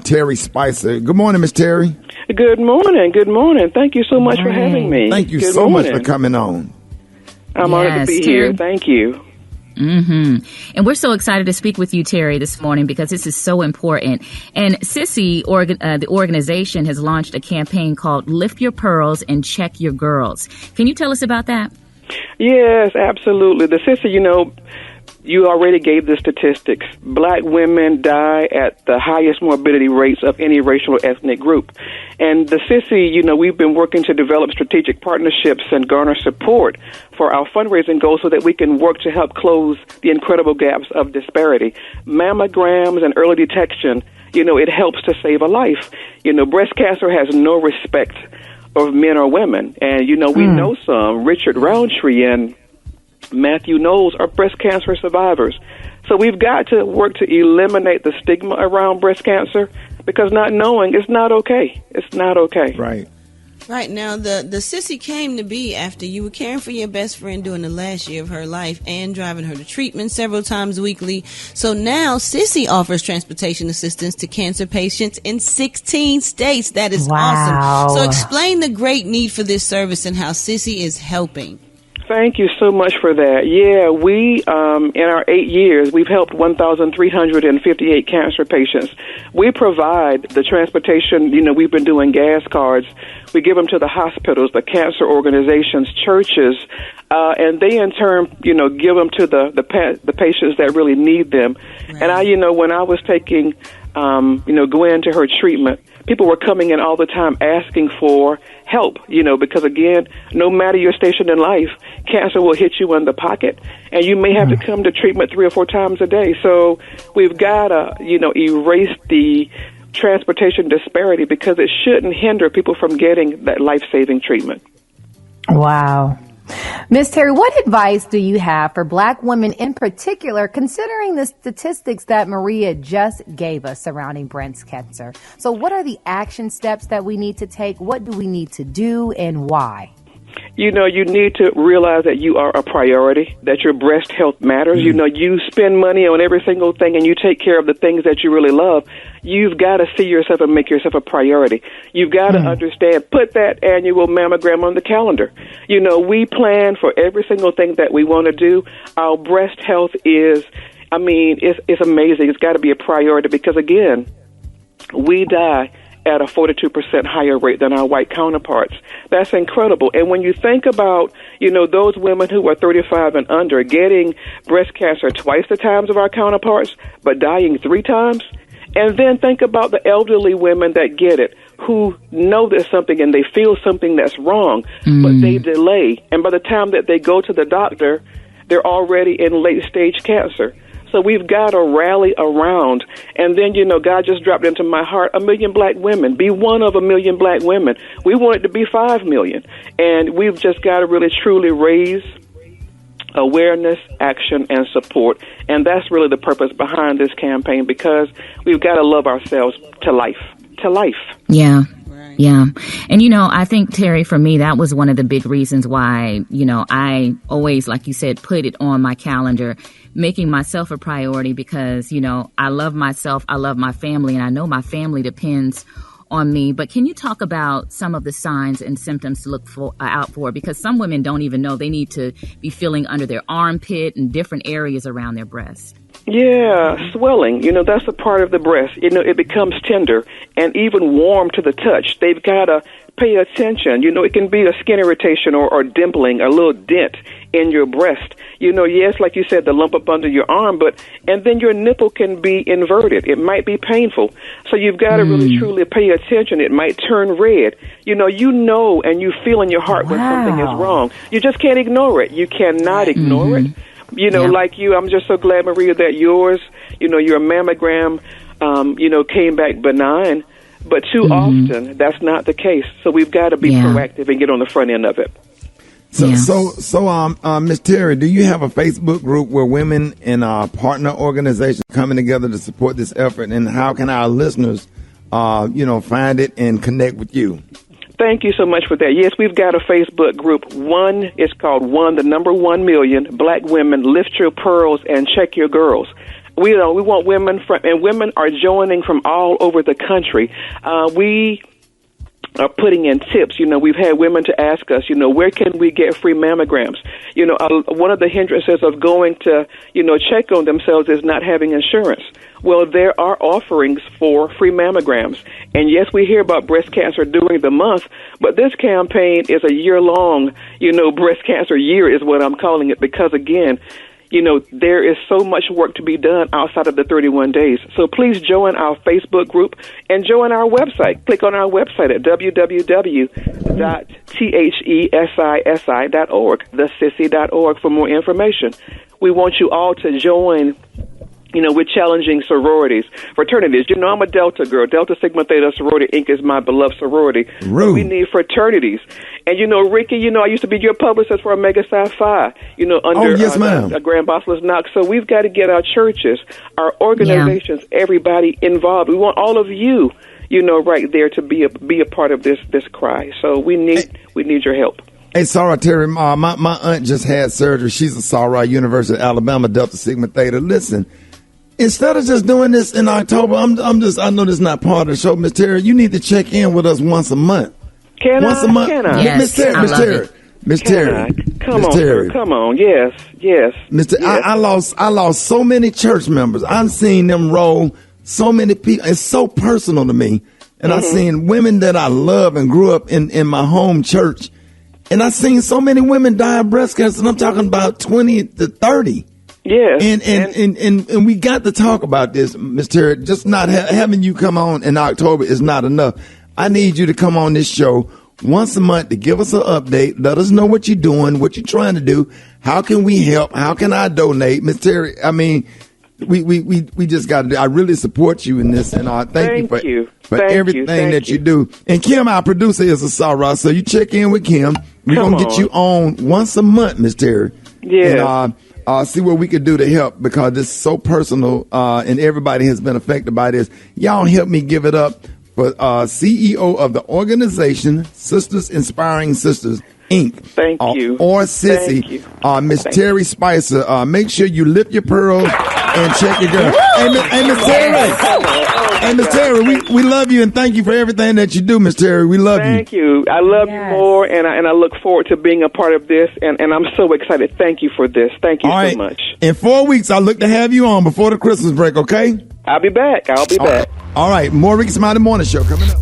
Terry Spicer. Good morning, Miss Terry. Good morning. Good morning. Thank you so much for having me. Thank you Good so morning. much for coming on. I'm honored to be here. Thank you. And we're so excited to speak with you, Terry, this morning because this is so important. And Sissy, the organization, has launched a campaign called Lift Your Pearls and Check Your Girls. Can you tell us about that? Yes, absolutely. The Sissy, you know, you already gave the statistics. Black women die at the highest morbidity rates of any racial or ethnic group. And the Sissy, you know, we've been working to develop strategic partnerships and garner support for our fundraising goals so that we can work to help close the incredible gaps of disparity. Mammograms and early detection, you know, it helps to save a life. You know, breast cancer has no respect of men or women. And, you know, we know some. Richard Roundtree and Matthew Knowles are breast cancer survivors. So we've got to work to eliminate the stigma around breast cancer because not knowing is not okay. It's not okay. Right. Right now, the Sissy came to be after you were caring for your best friend during the last year of her life and driving her to treatment several times weekly. So now Sissy offers transportation assistance to cancer patients in 16 states. That is awesome. So explain the great need for this service and how Sissy is helping. Thank you so much for that. Yeah, we, in our 8 years, we've helped 1,358 cancer patients. We provide the transportation. You know, we've been doing gas cards. We give them to the hospitals, the cancer organizations, churches, and they in turn, you know, give them to the patients that really need them. Right. And I, you know, when I was taking, you know, Gwen to her treatment, people were coming in all the time asking for help, you know, because again, no matter your station in life, cancer will hit you in the pocket and you may have to come to treatment 3 or 4 times a day. So we've got to, you know, erase the transportation disparity because it shouldn't hinder people from getting that life-saving treatment. Wow. Ms. Terry, what advice do you have for Black women in particular, considering the statistics that Maria just gave us surrounding breast cancer? So what are the action steps that we need to take? What do we need to do and why? You know, you need to realize that you are a priority, that your breast health matters. You know, you spend money on every single thing and you take care of the things that you really love. You've got to see yourself and make yourself a priority. You've got to understand, put that annual mammogram on the calendar. You know, we plan for every single thing that we want to do. Our breast health is, I mean, it's amazing. It's got to be a priority because, again, we die at a 42% higher rate than our white counterparts. That's incredible. And when you think about, you know, those women who are 35 and under getting breast cancer twice the times of our counterparts, but dying 3 times, And then think about the elderly women that get it, who know there's something and they feel something that's wrong, but they delay. And by the time that they go to the doctor, they're already in late-stage cancer. So we've got to rally around. And then, God just dropped into my heart, 1 million black women. Be one of 1 million black women. We want it to be 5 million. And we've just got to really, truly raise awareness, action, and support. And that's really the purpose behind this campaign, because we've got to love ourselves to life. To life. Yeah. Yeah. And, I think, Terry, for me, that was one of the big reasons why, I always, like you said, put it on my calendar, making myself a priority because, I love myself, I love my family, and I know my family depends on me. But can you talk about some of the signs and symptoms to look out for? Because some women don't even know they need to be feeling under their armpit and different areas around their breast. Yeah, swelling, that's a part of the breast. It becomes tender and even warm to the touch. They've got to pay attention. It can be a skin irritation or dimpling, a little dent in your breast. Yes, like you said, the lump up under your arm, and then your nipple can be inverted. It might be painful. So you've got to really, truly pay attention. It might turn red. And you feel in your heart when something is wrong. You just can't ignore it. You cannot ignore it. Like you, I'm just so glad, Maria, that yours, your mammogram, came back benign. But too often, that's not the case. So we've got to be proactive and get on the front end of it. So, Ms. Terry, do you have a Facebook group where women and partner organizations coming together to support this effort? And how can our listeners, find it and connect with you? Thank you so much for that. Yes, we've got a Facebook group. It's called 1 million Black Women Lift Your Pearls and Check Your Girls. We want women and women are joining from all over the country. We are putting in tips. We've had women to ask us, where can we get free mammograms? One of the hindrances of going to, check on themselves is not having insurance. Well, there are offerings for free mammograms. And yes, we hear about breast cancer during the month, but this campaign is a year-long, breast cancer year is what I'm calling it, because again, there is so much work to be done outside of the 31 days. So please join our Facebook group and join our website. Click on our website at www.thesisi.org, thesissy.org for more information. We want you all to join. We're challenging sororities, fraternities. I'm a Delta girl. Delta Sigma Theta Sorority Inc. is my beloved sorority. But we need fraternities. And, Ricky, I used to be your publicist for Omega Psi Phi, under Grand Bosselus Knox. So we've got to get our churches, our organizations, everybody involved. We want all of you, right there to be a part of this cry. So we need your help. Hey, Sarah Terry, my aunt just had surgery. She's a Sarah, University of Alabama, Delta Sigma Theta. Listen. Instead of just doing this in October, I know this is not part of the show, Miss Terry. You need to check in with us once a month. Once a month. Yes, Miss Terry. Come on, sir. Come on. Yes. Mr. Yes. I lost so many church members. I've seen them roll so many people. It's so personal to me. And I've seen women that I love and grew up in my home church. And I've seen so many women die of breast cancer. And I'm talking about 20 to 30. Yes. And we got to talk about this, Ms. Terry. Just not having you come on in October is not enough. I need you to come on this show once a month to give us an update. Let us know what you're doing, what you're trying to do. How can we help? How can I donate? Ms. Terry, I mean, we just got to do. I really support you in this, and thank you for everything that you do. And Kim, our producer, is a Sarah, so you check in with Kim. We're going to get you on once a month, Ms. Terry. Yeah. And, see what we could do to help, because this is so personal, and everybody has been affected by this. Y'all help me give it up for CEO of the organization Sisters Inspiring Sisters Inc. Thank you. Or Sissy, Miss Terry Spicer. Make sure you lift your pearls and check your girl. Hey, Miss Terry. Hey, Miss Terry, we love you and thank you for everything that you do, Miss Terry. We love you. Thank you. I love you more, and I look forward to being a part of this, and I'm so excited. Thank you for this. Thank you so much. In 4 weeks, I'll look to have you on before the Christmas break, okay? I'll be back. All right. More Rickey Smiley Morning Show coming up.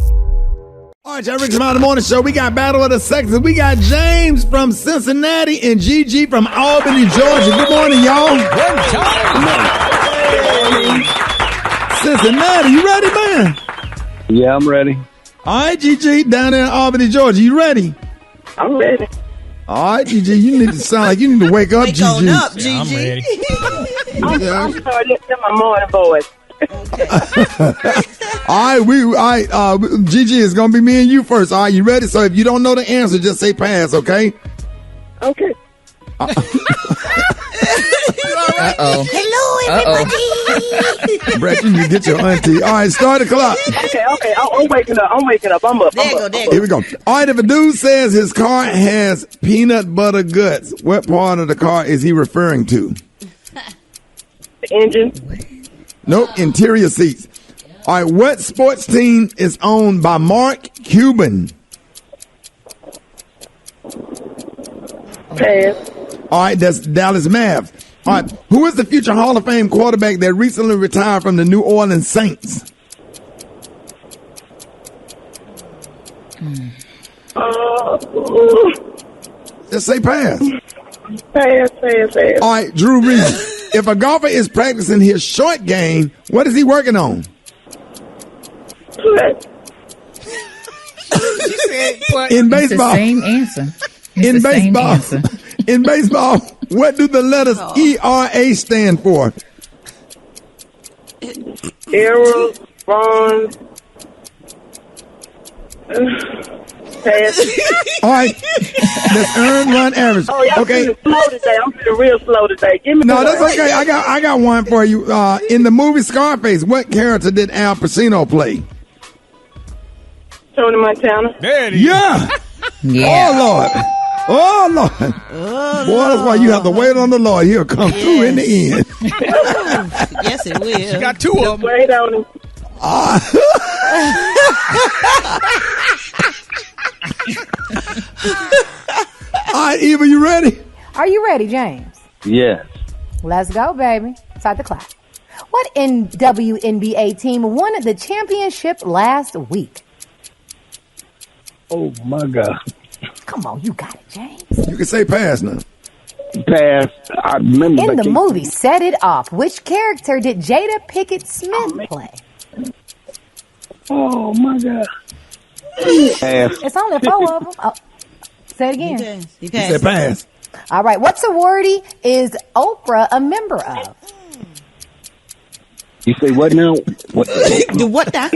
All right, y'all, Rickey Smiley Morning Show. We got Battle of the Sexes. We got James from Cincinnati and Gigi from Albany, Georgia. Good morning, y'all. Good time. Cincinnati, you ready, man? Yeah, I'm ready. All right, Gigi, down there in Albany, Georgia, you ready? I'm ready. All right, Gigi, you need to sound like you need to wake up, Gigi. On up, Gigi. I'm ready. I'm sorry, that's my morning voice. All right, Gigi, it's gonna be me and you first. All right, you ready? So if you don't know the answer, just say pass, okay? Okay. Hello, everybody. Brett, you need to get your auntie. All right, start the clock. Okay. I'm waking up. I'm up. There you go. Here we go. All right, if a dude says his car has peanut butter guts, what part of the car is he referring to? The engine. Nope, interior seats. All right, what sports team is owned by Mark Cuban? Pass. All right, that's Dallas Mavs. All right, who is the future Hall of Fame quarterback that recently retired from the New Orleans Saints? Just say pass. Pass. All right, Drew Reed. If a golfer is practicing his short game, what is he working on? In baseball. Same answer. In baseball, what do the letters ERA stand for? Error, wrong. Pass. All right, that's earned run average. Oh, y'all feeling slow today. I'm feeling real slow today. Give me No, that's okay. I got one for you. In the movie Scarface, what character did Al Pacino play? Tony Montana. There it is. Yeah. Oh, Lord. Boy, that's why you have to wait on the Lord. He'll come through in the end. Yes, it will. You got two of them. Wait on him. All right, Eva, you ready? Are you ready, James? Yes. Let's go, baby. Start the clock. What WNBA team won the championship last week? Oh, my God. Come on, you got it, James. You can say pass now. Pass. I remember. In the movie Set It Off, which character did Jada Pinkett Smith play? Oh, my God. Pass. It's only 4 of them. Oh, say it again. He said pass. All right. What sorority is Oprah a member of? You say what now? What? What that?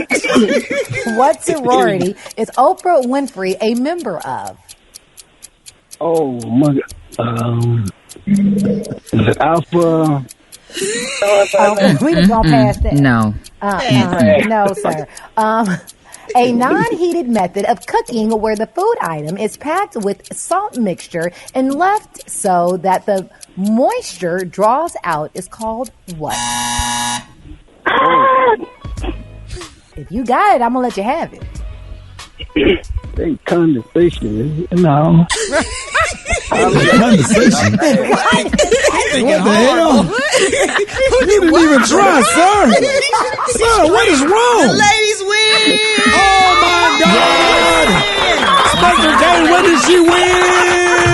What sorority is Oprah Winfrey a member of? Oh, my God. Is it Alpha? We just gonna pass that. No. No, sir. A non-heated method of cooking where the food item is packed with salt mixture and left so that the moisture draws out is called what? If you got it, I'm gonna let you have it. They condensation. No. Condensation? What the hell? You didn't even try, sir. Sir, what is wrong? The ladies win. Oh, my God. Spencer Day, what did she win?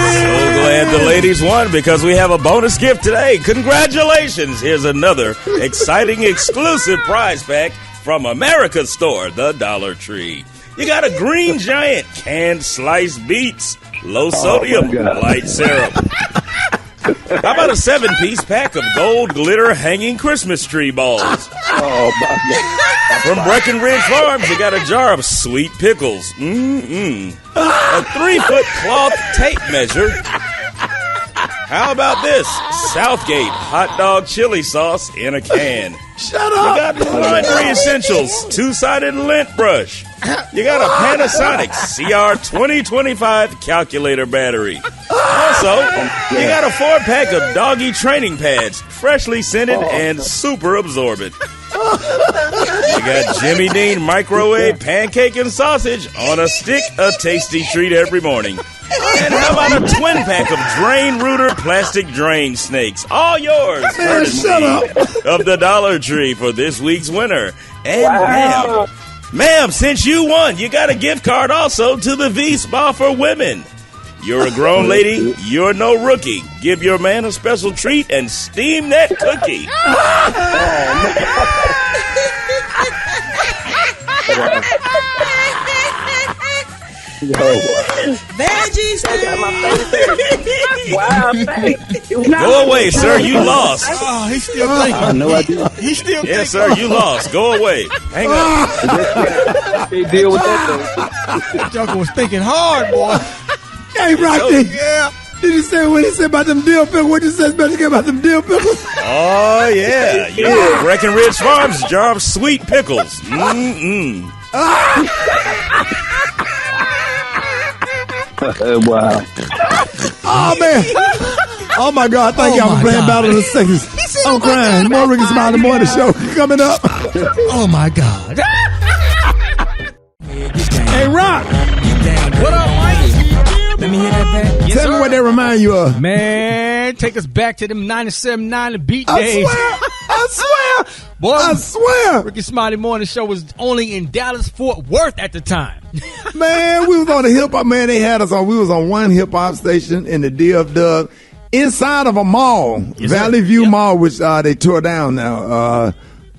So glad the ladies won because we have a bonus gift today. Congratulations. Here's another exciting exclusive prize pack from America's store, the Dollar Tree. You got a Green Giant canned sliced beets, low sodium, light syrup. How about a 7-piece pack of gold glitter hanging Christmas tree balls? Oh, my God. From Breckenridge Farms, you got a jar of sweet pickles. A 3-foot cloth tape measure. How about this? Southgate hot dog chili sauce in a can. Shut up. You got laundry essentials, 2-sided lint brush. You got a Panasonic CR2025 calculator battery. Also, you got a 4-pack of doggy training pads, freshly scented and super absorbent. You got Jimmy Dean microwave pancake and sausage on a stick, a tasty treat every morning. And how about a 12-pack of Drain Rooter plastic drain snakes? All yours, courtesy of the Dollar Tree for this week's winner. And ma'am, since you won, you got a gift card also to the V-Spa for women. You're a grown lady, you're no rookie. Give your man a special treat and steam that cookie. Veggies. Wow, thanks. Go away, sir. You lost. Oh, he's still thinking. No idea. He's still thinking. Yes, sir. You lost. Go away. Hang up. They deal with that though. Joker was thinking hard, boy. Hey, Rock, Yeah. did you say what he said about them dill pickles? What you said about them dill pickles? Oh, yeah. Yeah. Breckenridge Farms, jar of sweet pickles. Mm-mm. Wow. Oh, man. Oh, my God. Thank y'all for playing Battle of the Sexes. I'm crying. More Rickey Smiley Morning Show coming up. Oh, my God. Hey, Rock. What up, Mike? Let me hear that back. Yes, Tell me what they remind you of. Man, take us back to them 97.9 The Beat I days. swear. Boy, I swear. Rickey Smiley Morning Show was only in Dallas, Fort Worth at the time. Man, we was on the hip hop. Man, they had us on. We was on one hip hop station in the DF inside of a mall, Yes, Valley View Mall, which they tore down now.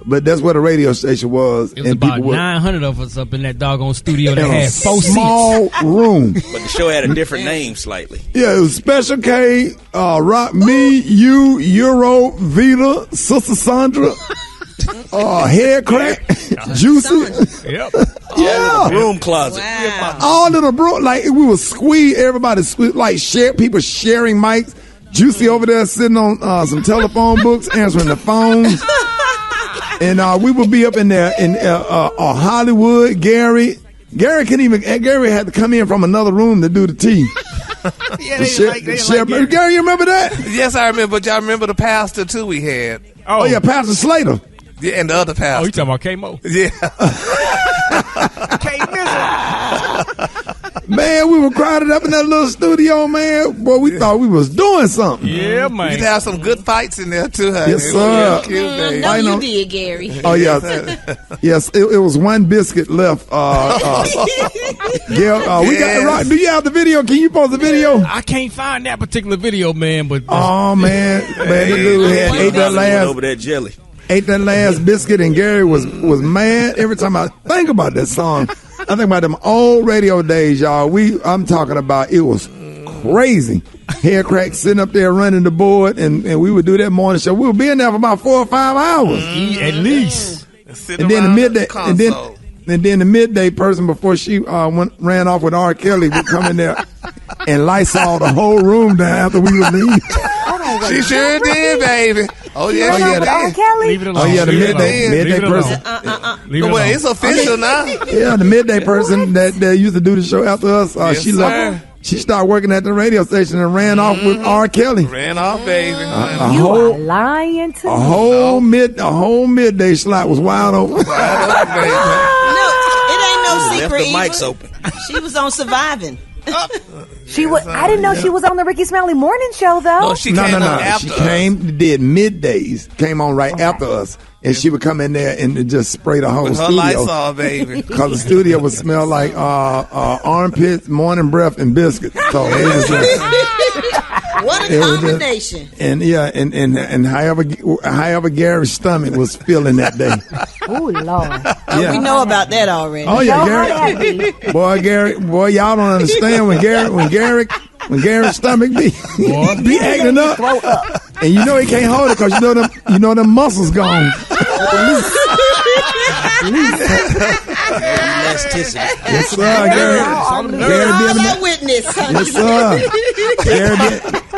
But that's where the radio station was. It was about 900 of us up in that doggone studio that in had a 4 small seats. room. But the show had a different name slightly. Yeah, it was Special K, Rock, me, you, Euro, Vita, Sister Sandra, Head Crack, Juicy. Yep. Yeah. Room closet. Wow. All of the bro, like we would squeeze, everybody squeeze, like people sharing mics. Juicy over there sitting on some telephone books, answering the phones. And we would be up in there in Hollywood. Gary had to come in from another room to do the tea. Gary, you remember that? Yes, I remember. But y'all remember the pastor too we had. Oh yeah, Pastor Slater. Yeah, and the other pastor. Oh, you talking about K-Mo? Yeah. Man, we were crowded up in that little studio, man. Boy, we thought we was doing something. Yeah, man. You'd have some good fights in there too, huh? Yes, sir. No, you did, Gary. Oh yeah, yes. It was one biscuit left. Gail, we got the rock. Do you have the video? Can you post the video? I can't find that particular video, man. But oh man, the dude had ate that last over that jelly. Ate that last biscuit, and Gary was mad. Every time I think about that song, I think about them old radio days, y'all. I'm talking about it was crazy. Hair crack sitting up there running the board, and we would do that morning show. We would be in there for about 4 or 5 hours at least. And then the midday, and then the midday person before she ran off with R. Kelly would come in there and Lysol the whole room down after we would leave. She sure did, baby. Oh yeah, R. Kelly. Leave it alone. Oh yeah, the midday person. Leave it Well, alone. it's official now. Yeah, the midday person that used to do the show after us. Yes, She left. sir. She started working at the radio station and ran off with R. Kelly. Ran off, baby. You are lying to me. A whole midday slot was wide open. No, it ain't no secret. Left the mics Eva. open. She was on Surviving. She was. I didn't know she was on the Rickey Smiley Morning Show though. No, she came on after She us. did middays. Came on right after us, and she would come in there and just spray the whole With her studio. Lysol, baby. Because the studio would smell like armpits, morning breath, and biscuits. So it was just, What a combination. and however Gary's stomach was feeling that day. Oh Lord. Yeah. We know about that already. Oh yeah, Show her Gary. that. Boy, y'all don't understand when Gary's stomach be acting up, and you know he can't hold it because you know them muscles gone. Elasticity. Yes, sir, Gary. Gary be in the witness. Yes, sir.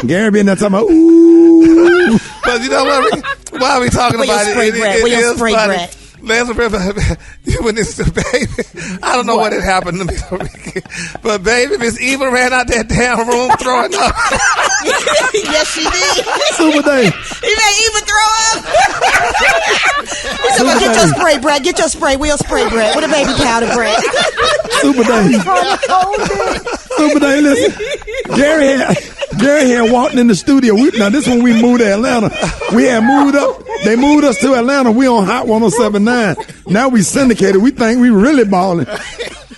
Gary be in there talking about ooh. But you know what? Why are we talking Where your about spray it? bread? Where your spray bread? Lance, when it's the baby, I don't know what had happened to me, but baby, Miss Eva ran out that damn room throwing up. Yes, she did. Super Day. He made Eva throw up. He said, well, get your spray bread. Get your spray. Wheel spray bread. With a baby powder bread. Super Day. Super Day, listen. Gary had walked in the studio. Now, this when we moved to Atlanta. We had moved up. They moved us to Atlanta. We on Hot 107.9. Now we syndicated. We think we really balling.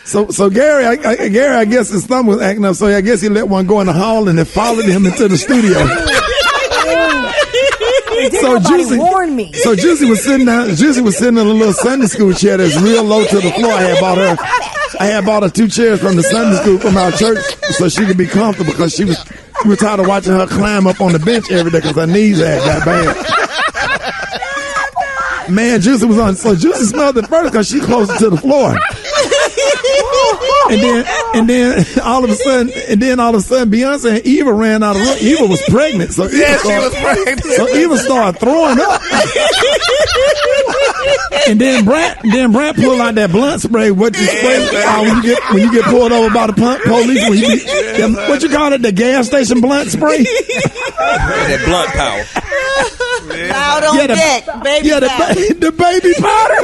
So Gary, I guess his thumb was acting up. So I guess he let one go in the hall and it followed him into the studio. So Juicy warned me. So Juicy was sitting down. Juicy was sitting in a little Sunday school chair that's real low to the floor. I had bought her. I had bought her 2 chairs from the Sunday school from our church so she could be comfortable because we were tired of watching her climb up on the bench every day because her knees had got bad. Man, Juicy was on. So Juicy smelled it first because she closer to the floor. And then all of a sudden, Beyonce and Eva ran out of the room. Eva was pregnant, so she was pregnant. So Eva started throwing up. And then Brad pulled out that blunt spray. What you spray when you get pulled over by the police? What you call it? The gas station blunt spray. That blunt power. Loud on deck, baby. Yeah, the baby powder.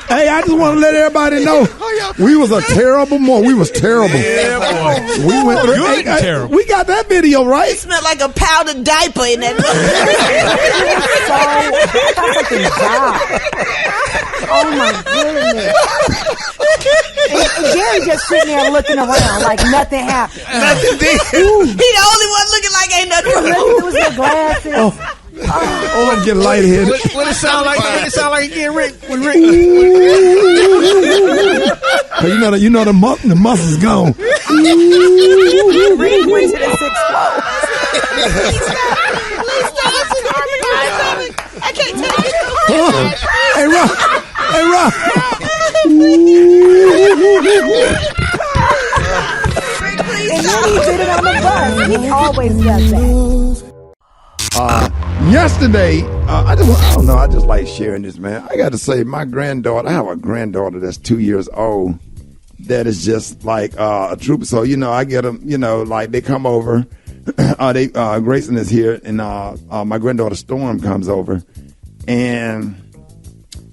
Hey, I just want to let everybody know we was a terrible morning. We was terrible. Yeah, boy. We went through. Terrible. We got that video right. It smelled like a powdered diaper in that. Oh my goodness! And Gary just sitting there looking around like nothing happened. Nothing did. He the only one looking like ain't nothing wrong. It was the glasses. Oh, I'm getting lightheaded. What it sound like? What it sound like again, Rick? When Rick? You know the muscles gone. Rick went to the 6th floor. I can't tell you. Hey, Rob. And then he did it on the bus. He always does that. Yesterday, I just like sharing this, man. I got to say, I have a granddaughter that's 2 years old that is just like a trooper. So, I get them, like they come over. Grayson is here, and my granddaughter Storm comes over. And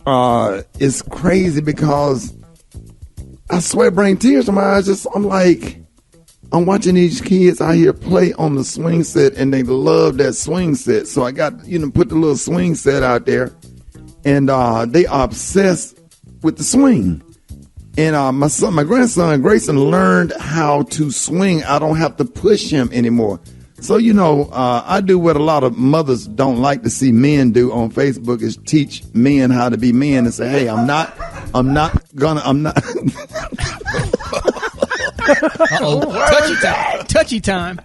it's crazy because I swear it brings tears to my eyes. I'm watching these kids out here play on the swing set, and they love that swing set. So I got, put the little swing set out there, and they are obsessed with the swing. And my grandson Grayson learned how to swing. I don't have to push him anymore. So, I do what a lot of mothers don't like to see men do on Facebook is teach men how to be men and say, hey, I'm not. Uh-oh. Touchy time.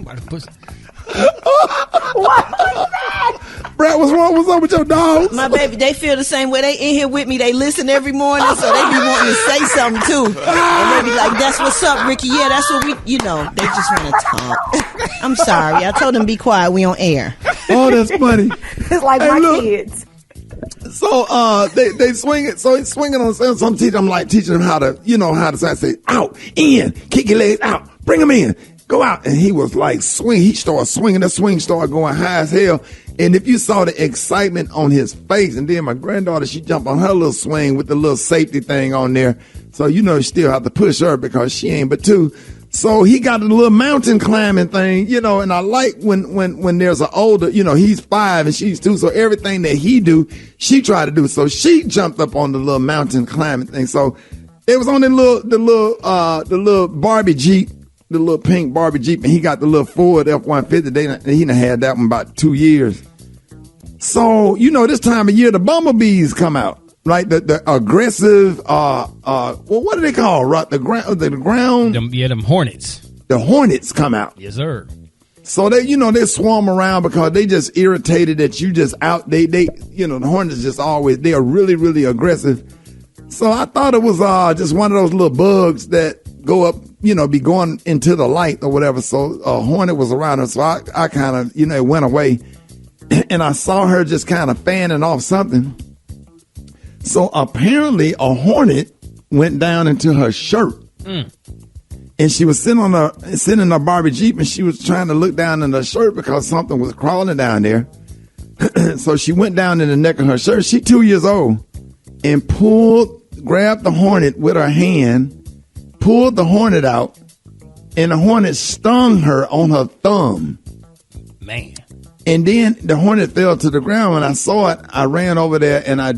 What was that? Brad, what's wrong? What's up with your dogs? My baby, they feel the same way. They in here with me. They listen every morning, so they be wanting to say something too. And they be like, "That's what's up, Ricky. Yeah, that's what we." They just want to talk. I'm sorry. I told them be quiet. We on air. Oh, that's funny. It's like my kids. So they swing it. So he's swinging on some teacher. I'm like teaching him how to say out, in, kick your legs out, bring him in, go out. And he was like swing. He started swinging. That swing started going high as hell. And if you saw the excitement on his face, and then my granddaughter, she jumped on her little swing with the little safety thing on there. So you still have to push her because she ain't but 2. So he got a little mountain climbing thing, and I like when there's an older, he's 5 and she's 2. So everything that he do, she tried to do. So she jumped up on the little mountain climbing thing. So it was on the little Barbie Jeep, the little pink Barbie Jeep, and he got the little Ford F-150. He done had that one about 2 years. So, this time of year, the bumblebees come out. Right, the aggressive, what do they call? Right, the ground. Them hornets. The hornets come out. Yes, sir. So they swarm around because they just irritated that you just out. The hornets just always, they are really, really aggressive. So I thought it was just one of those little bugs that go up, be going into the light or whatever. So a hornet was around her. So I kind of, it went away, and I saw her just kind of fanning off something. So apparently a hornet went down into her shirt. And she was sitting in her Barbie Jeep, and she was trying to look down in her shirt because something was crawling down there. So she went down in the neck of her shirt. She 2 years old, and grabbed the hornet with her hand, pulled the hornet out, and the hornet stung her on her thumb. Man. And then the hornet fell to the ground. When I saw it, I ran over there, and I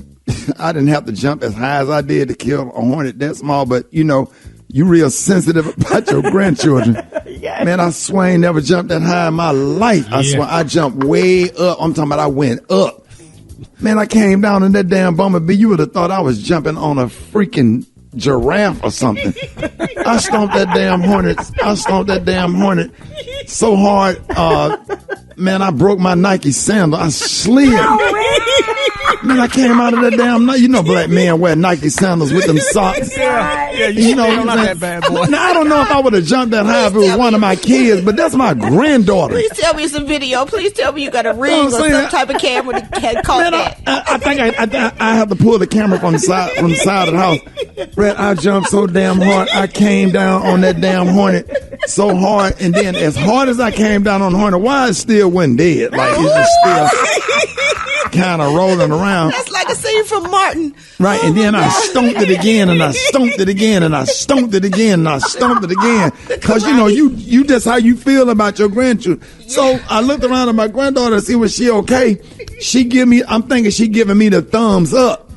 didn't have to jump as high as I did to kill a hornet that small, but you real sensitive about your grandchildren. Yes. Man, I swear I ain't never jumped that high in my life. I swear I jumped way up. I'm talking about I went up. Man, I came down in that damn bumblebee. You would have thought I was jumping on a freaking giraffe or something. I stomped that damn hornet so hard. Man, I broke my Nike sandal. I slid. Man, I came out of that damn night. You know, black men wear Nike sandals with them socks. Yeah, you know, not that bad, boy. Now, I don't know if I would have jumped that high if it was one of my kids, but that's my granddaughter. Please tell me some video. Please tell me you got a ring or some type of camera that had caught that. I think I have to pull the camera from the side of the house. Brett, I jumped so damn hard. I came down on that damn hornet so hard, and then as hard as I came down on the hornet, why it still wasn't dead? Like, it's just still kind of rolling around. That's like a scene from Martin. Right, and then I stomped it again, and I stomped it again, and I stomped it again, and I stomped it again. Because, you know, you just how you feel about your grandchildren. So I looked around at my granddaughter to see was she okay. I'm thinking she giving me the thumbs up.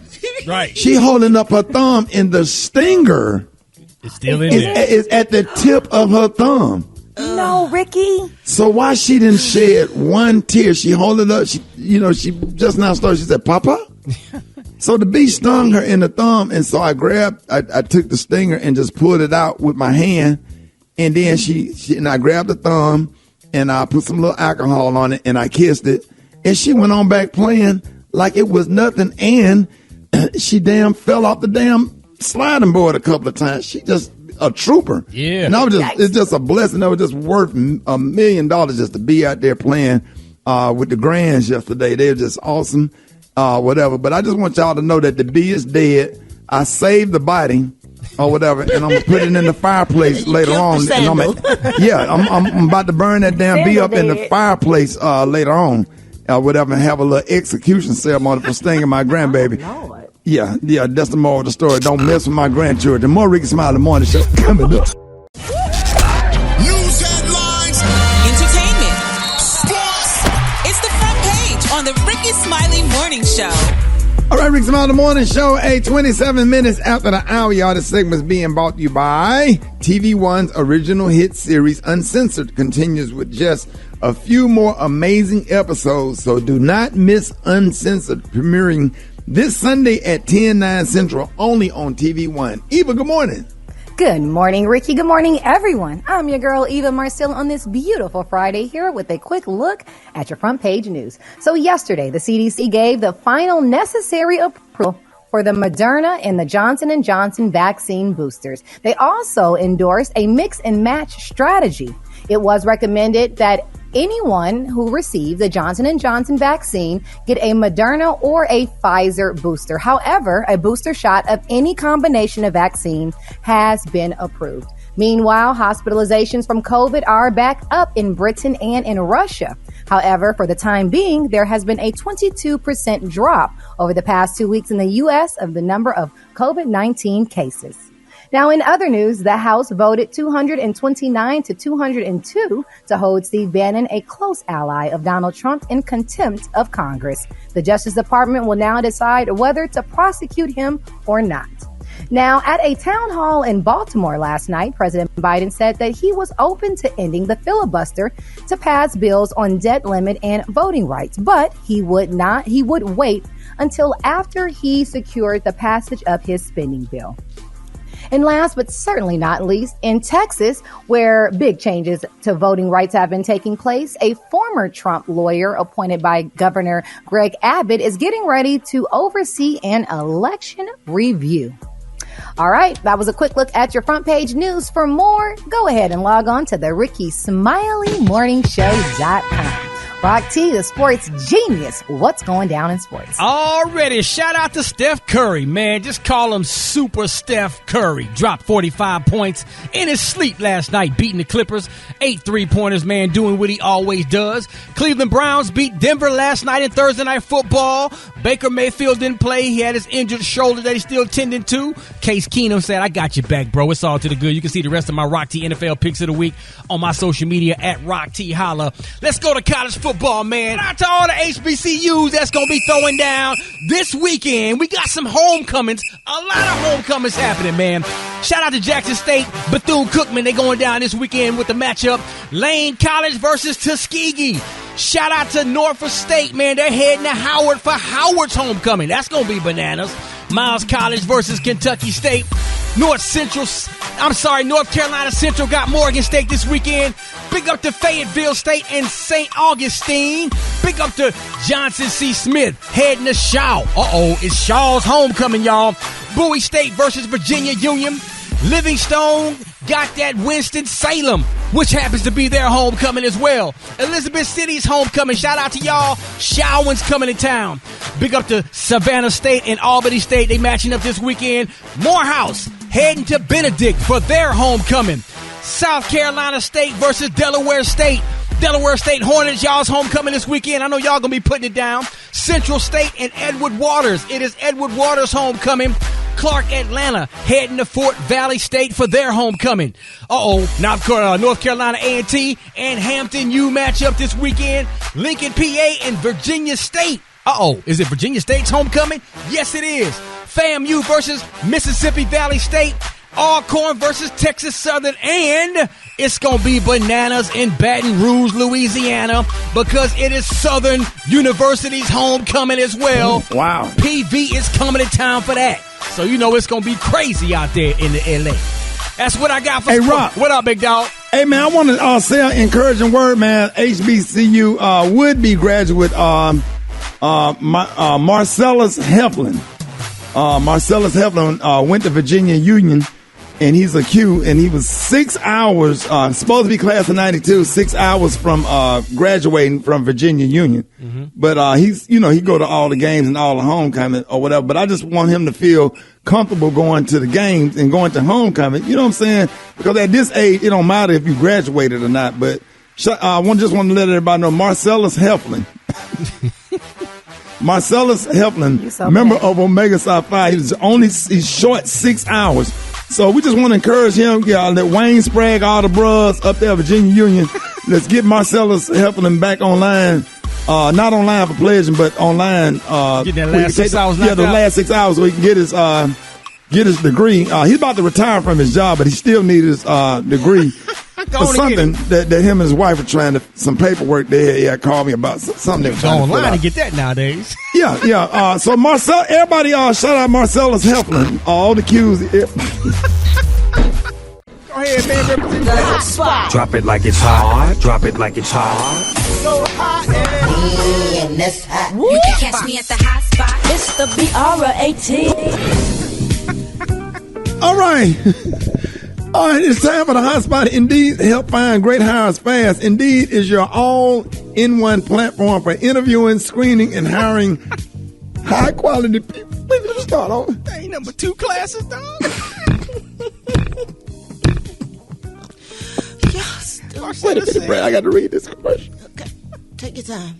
Right. She holding up her thumb, and the stinger it's still in there. Is at the tip of her thumb. No, Ricky. So why she didn't shed one tear? She hold it up. She just now started. She said, "Papa." So the bee stung her in the thumb, and so I took the stinger and just pulled it out with my hand, and then I grabbed the thumb and I put some little alcohol on it and I kissed it, and she went on back playing like it was nothing, and she fell off the damn sliding board a couple of times. She just a trooper. Yeah. And it's just a blessing. It was just worth $1 million just to be out there playing with the grands yesterday. They were just awesome, whatever. But I just want y'all to know that the bee is dead. I saved the body or whatever, and I'm going to put it in the fireplace later on. And I'm about to burn that damn bee up in the fireplace later on, whatever, and have a little execution ceremony for stinging my grandbaby. Yeah, that's the moral of the story. Don't mess with my grandchildren. More Rickey Smiley Morning Show coming up. News headlines, entertainment, sports. It's the front page on the Rickey Smiley Morning Show. All right, Rickey Smiley Morning Show, 27 minutes after the hour, y'all. This segment is being brought to you by TV One's original hit series, Uncensored, continues with just a few more amazing episodes, so do not miss Uncensored, premiering this Sunday at 10/9 Central, only on TV One. Eva, good morning. Good morning, Ricky. Good morning, everyone. I'm your girl, Eva Marcel, on this beautiful Friday here with a quick look at your front page news. So yesterday, the CDC gave the final necessary approval for the Moderna and the Johnson & Johnson vaccine boosters. They also endorsed a mix and match strategy. It was recommended that anyone who received the Johnson & Johnson vaccine get a Moderna or a Pfizer booster. However, a booster shot of any combination of vaccine has been approved. Meanwhile, hospitalizations from COVID are back up in Britain and in Russia. However, for the time being, there has been a 22% drop over the past 2 weeks in the U.S. of the number of COVID-19 cases. Now, in other news, the House voted 229 to 202 to hold Steve Bannon, a close ally of Donald Trump, in contempt of Congress. The Justice Department will now decide whether to prosecute him or not. Now, at a town hall in Baltimore last night, President Biden said that he was open to ending the filibuster to pass bills on debt limit and voting rights, but he would wait until after he secured the passage of his spending bill. And last but certainly not least, in Texas, where big changes to voting rights have been taking place, a former Trump lawyer appointed by Governor Greg Abbott is getting ready to oversee an election review. All right, that was a quick look at your front page news. For more, go ahead and log on to the RickeySmileyMorningShow.com. Rock T, the sports genius. What's going down in sports? Already, shout out to Steph Curry, man. Just call him Super Steph Curry. Dropped 45 points in his sleep last night, beating the Clippers. 8 3-pointers, man, doing what he always does. Cleveland Browns beat Denver last night in Thursday Night Football. Baker Mayfield didn't play. He had his injured shoulder that he's still tending to. Case Keenum said, I got your back, bro. It's all to the good. You can see the rest of my Rock T NFL picks of the week on my social media at Rock T Holla. Let's go to college football, man. Shout out to all the HBCUs that's going to be throwing down this weekend. We got some homecomings. A lot of homecomings happening, man. Shout out to Jackson State, Bethune-Cookman. They going down this weekend with the matchup Lane College versus Tuskegee. Shout out to Norfolk State, man. They're heading to Howard for Howard's homecoming. That's going to be bananas. Miles College versus Kentucky State. North Carolina Central got Morgan State this weekend. Big up to Fayetteville State and St. Augustine. Big up to Johnson C. Smith heading to Shaw. It's Shaw's homecoming, y'all. Bowie State versus Virginia Union. Livingstone got that Winston-Salem, which happens to be their homecoming as well. Elizabeth City's homecoming. Shout out to y'all. Showens coming to town. Big up to Savannah State and Albany State. They matching up this weekend. Morehouse heading to Benedict for their homecoming. South Carolina State versus Delaware State. Delaware State Hornets, y'all's homecoming this weekend. I know y'all gonna be putting it down. Central State and Edward Waters. It is Edward Waters' homecoming. Clark Atlanta heading to Fort Valley State for their homecoming. North Carolina A&T and Hampton U match up this weekend. Lincoln, PA and Virginia State. Is it Virginia State's homecoming? Yes, it is. FAMU versus Mississippi Valley State. Alcorn versus Texas Southern, and it's going to be bananas in Baton Rouge, Louisiana, because it is Southern University's homecoming as well. Wow. PV is coming to town for that. So you know it's going to be crazy out there in the LA. That's what I got for Hey, Rock. What up, big dog? Hey, man, I want to say an encouraging word, man. HBCU would-be graduate Marcellus Heflin. Marcellus Heflin went to Virginia Union, and he's a Q, and he was 6 hours, supposed to be class of 92, 6 hours from graduating from Virginia Union. Mm-hmm. But he go to all the games and all the homecoming or whatever. But I just want him to feel comfortable going to the games and going to homecoming. You know what I'm saying? Because at this age, it don't matter if you graduated or not. But I just want to let everybody know Marcellus Heflin. Marcellus Heflin, member of Omega Psi Phi. He's short 6 hours. So we just want to encourage him. Let Wayne Sprague, all the bros up there, Virginia Union. Let's get Marcellus Heflin back online. Not online for pledging, but online. Get that last 6 hours. The last 6 hours so he can get his degree. He's about to retire from his job, but he still needs his degree. For something that him and his wife are trying to, some paperwork they had called me about, something they were trying to fill online out. to get that nowadays. Yeah. So everybody, shout out Marcellus Heflin, all the Q's. Go ahead, man. Represent the hot spot. Drop it like it's hot. Drop it like it's hot. So hot and that's hot. You can catch me at the hot spot. It's the BR18. All right. All right, it's time for the hot spot. Indeed, help find great hires fast. Indeed is your all-in-one platform for interviewing, screening, and hiring high-quality people. Let me start on. Ain't number 2 classes, dog. Wait a minute, Brad. I got to read this commercial. Okay, take your time.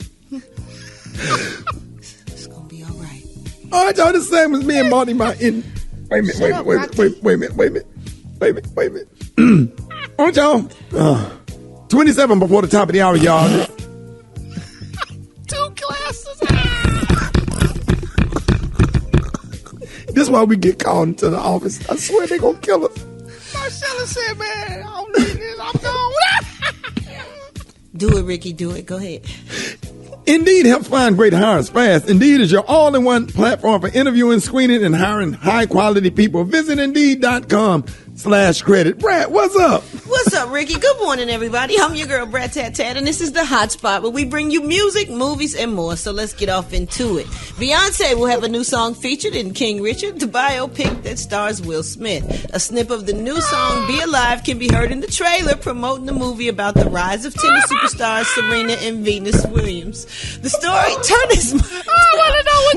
It's gonna be all right. All right, y'all. The same as me and Marty. Wait a minute. Aren't y'all? 27 before the top of the hour, y'all. 2 classes. This is why we get called into the office. I swear they're going to kill us. Marcella said, man, I don't need this. I'm gone. Do it, Ricky. Do it. Go ahead. Indeed helps find great hires fast. Indeed is your all-in-one platform for interviewing, screening, and hiring high-quality people. Visit Indeed.com/credit. Brad, what's up? What's up, Ricky? Good morning, everybody. I'm your girl, Brad Tat Tat, and this is the Hot Spot, where we bring you music, movies, and more. So let's get off into it. Beyonce will have a new song featured in King Richard, the biopic that stars Will Smith. A snip of the new song, Be Alive, can be heard in the trailer promoting the movie about the rise of tennis superstars Serena and Venus Williams. The story, turn this. I want to know what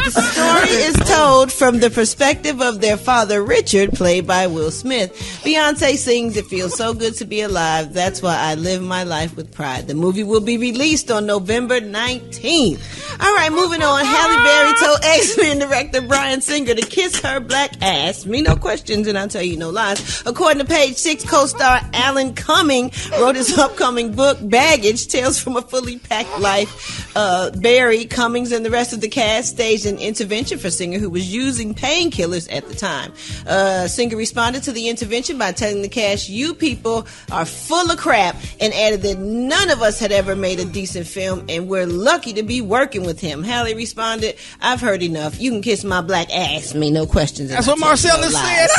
the story is told from the perspective of their father, Richard, played by Will Smith. Beyonce sings, "It feels so good to be alive. That's why I live my life with pride." The movie will be released on November 19th. All right, moving on. Halle Berry told X-Men director Bryan Singer to kiss her black ass. Me no questions, and I'll tell you no lies. According to Page Six, co-star Alan Cumming wrote his upcoming book, Baggage, Tales from a Fully Packed Life. Berry, Cummings, and the rest of the cast staged an intervention for Singer, who was using painkillers at the time. Singer responded to the intervention by telling the cast, "You people are full of crap," and added that none of us had ever made a decent film, and we're lucky to be working with him. Halle responded, "I've heard enough. You can kiss my black ass. Me no questions." That's what Marcellus said.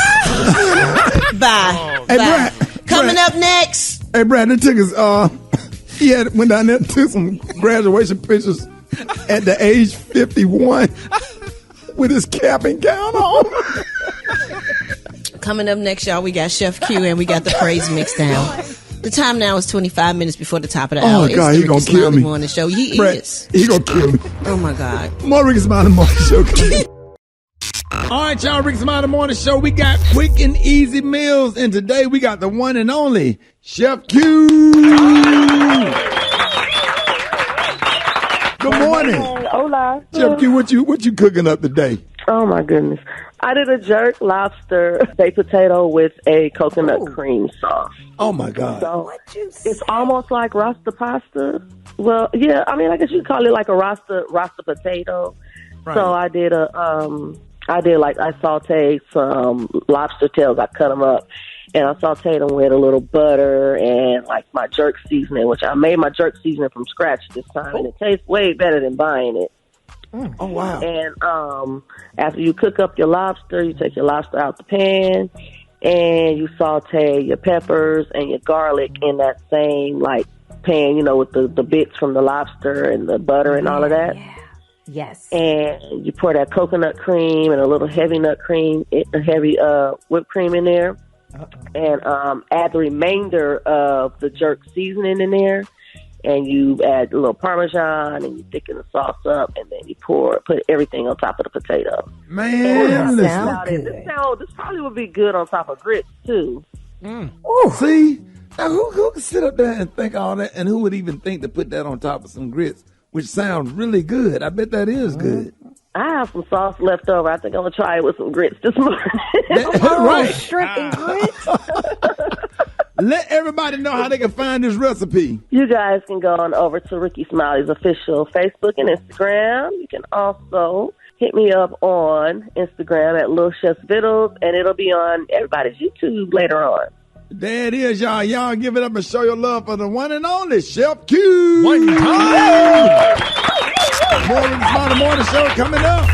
Bye. Hey, Bye. Brad. Coming up next. Hey, Brad, it took us, he went down there and took some graduation pictures at the age 51 with his cap and gown on. Coming up next, y'all, we got Chef Q and we got the praise mix down. The time now is 25 minutes before the top of the hour. Oh, God, it's he the gonna Rickey kill Smiley me. Morning Show. He Brad, is. he gonna kill me. Oh, my God. More Rickey Smiley Morning Show. All right, y'all, Rickey Smiley Morning Show. We got quick and easy meals, and today we got the one and only Chef Q. Good morning. Hola. Chef Q, what you cooking up today? Oh, my goodness. I did a jerk lobster baked potato with a coconut cream sauce. Oh, my God. So it's almost like Rasta pasta. Well, yeah, I mean, I guess you could call it like a Rasta potato. Right. So I sauteed some lobster tails. I cut them up, and I sauteed them with a little butter and like my jerk seasoning, which I made my jerk seasoning from scratch this time, and it tastes way better than buying it. Oh, wow. And after you cook up your lobster, you take your lobster out the pan, and you saute your peppers and your garlic in that same like pan, with the bits from the lobster and the butter and all of that. Yeah. Yes. And you pour that coconut cream and a little heavy nut cream, a heavy whipped cream in there. And add the remainder of the jerk seasoning in there. And you add a little Parmesan, and you thicken the sauce up, and then you put everything on top of the potato. Man, this probably would be good on top of grits too. Oh, see, now who could sit up there and think all that, and who would even think to put that on top of some grits, which sounds really good? I bet that is good. I have some sauce left over. I think I'm gonna try it with some grits this morning. Right. Shrimp and grits. Let everybody know how they can find this recipe. You guys can go on over to Rickey Smiley's official Facebook and Instagram. You can also hit me up on Instagram at Lil Chef's Vittles, and it'll be on everybody's YouTube later on. There it is, y'all. Y'all give it up and show your love for the one and only Chef Q. One time. More Rickey Smiley Morning Show coming up.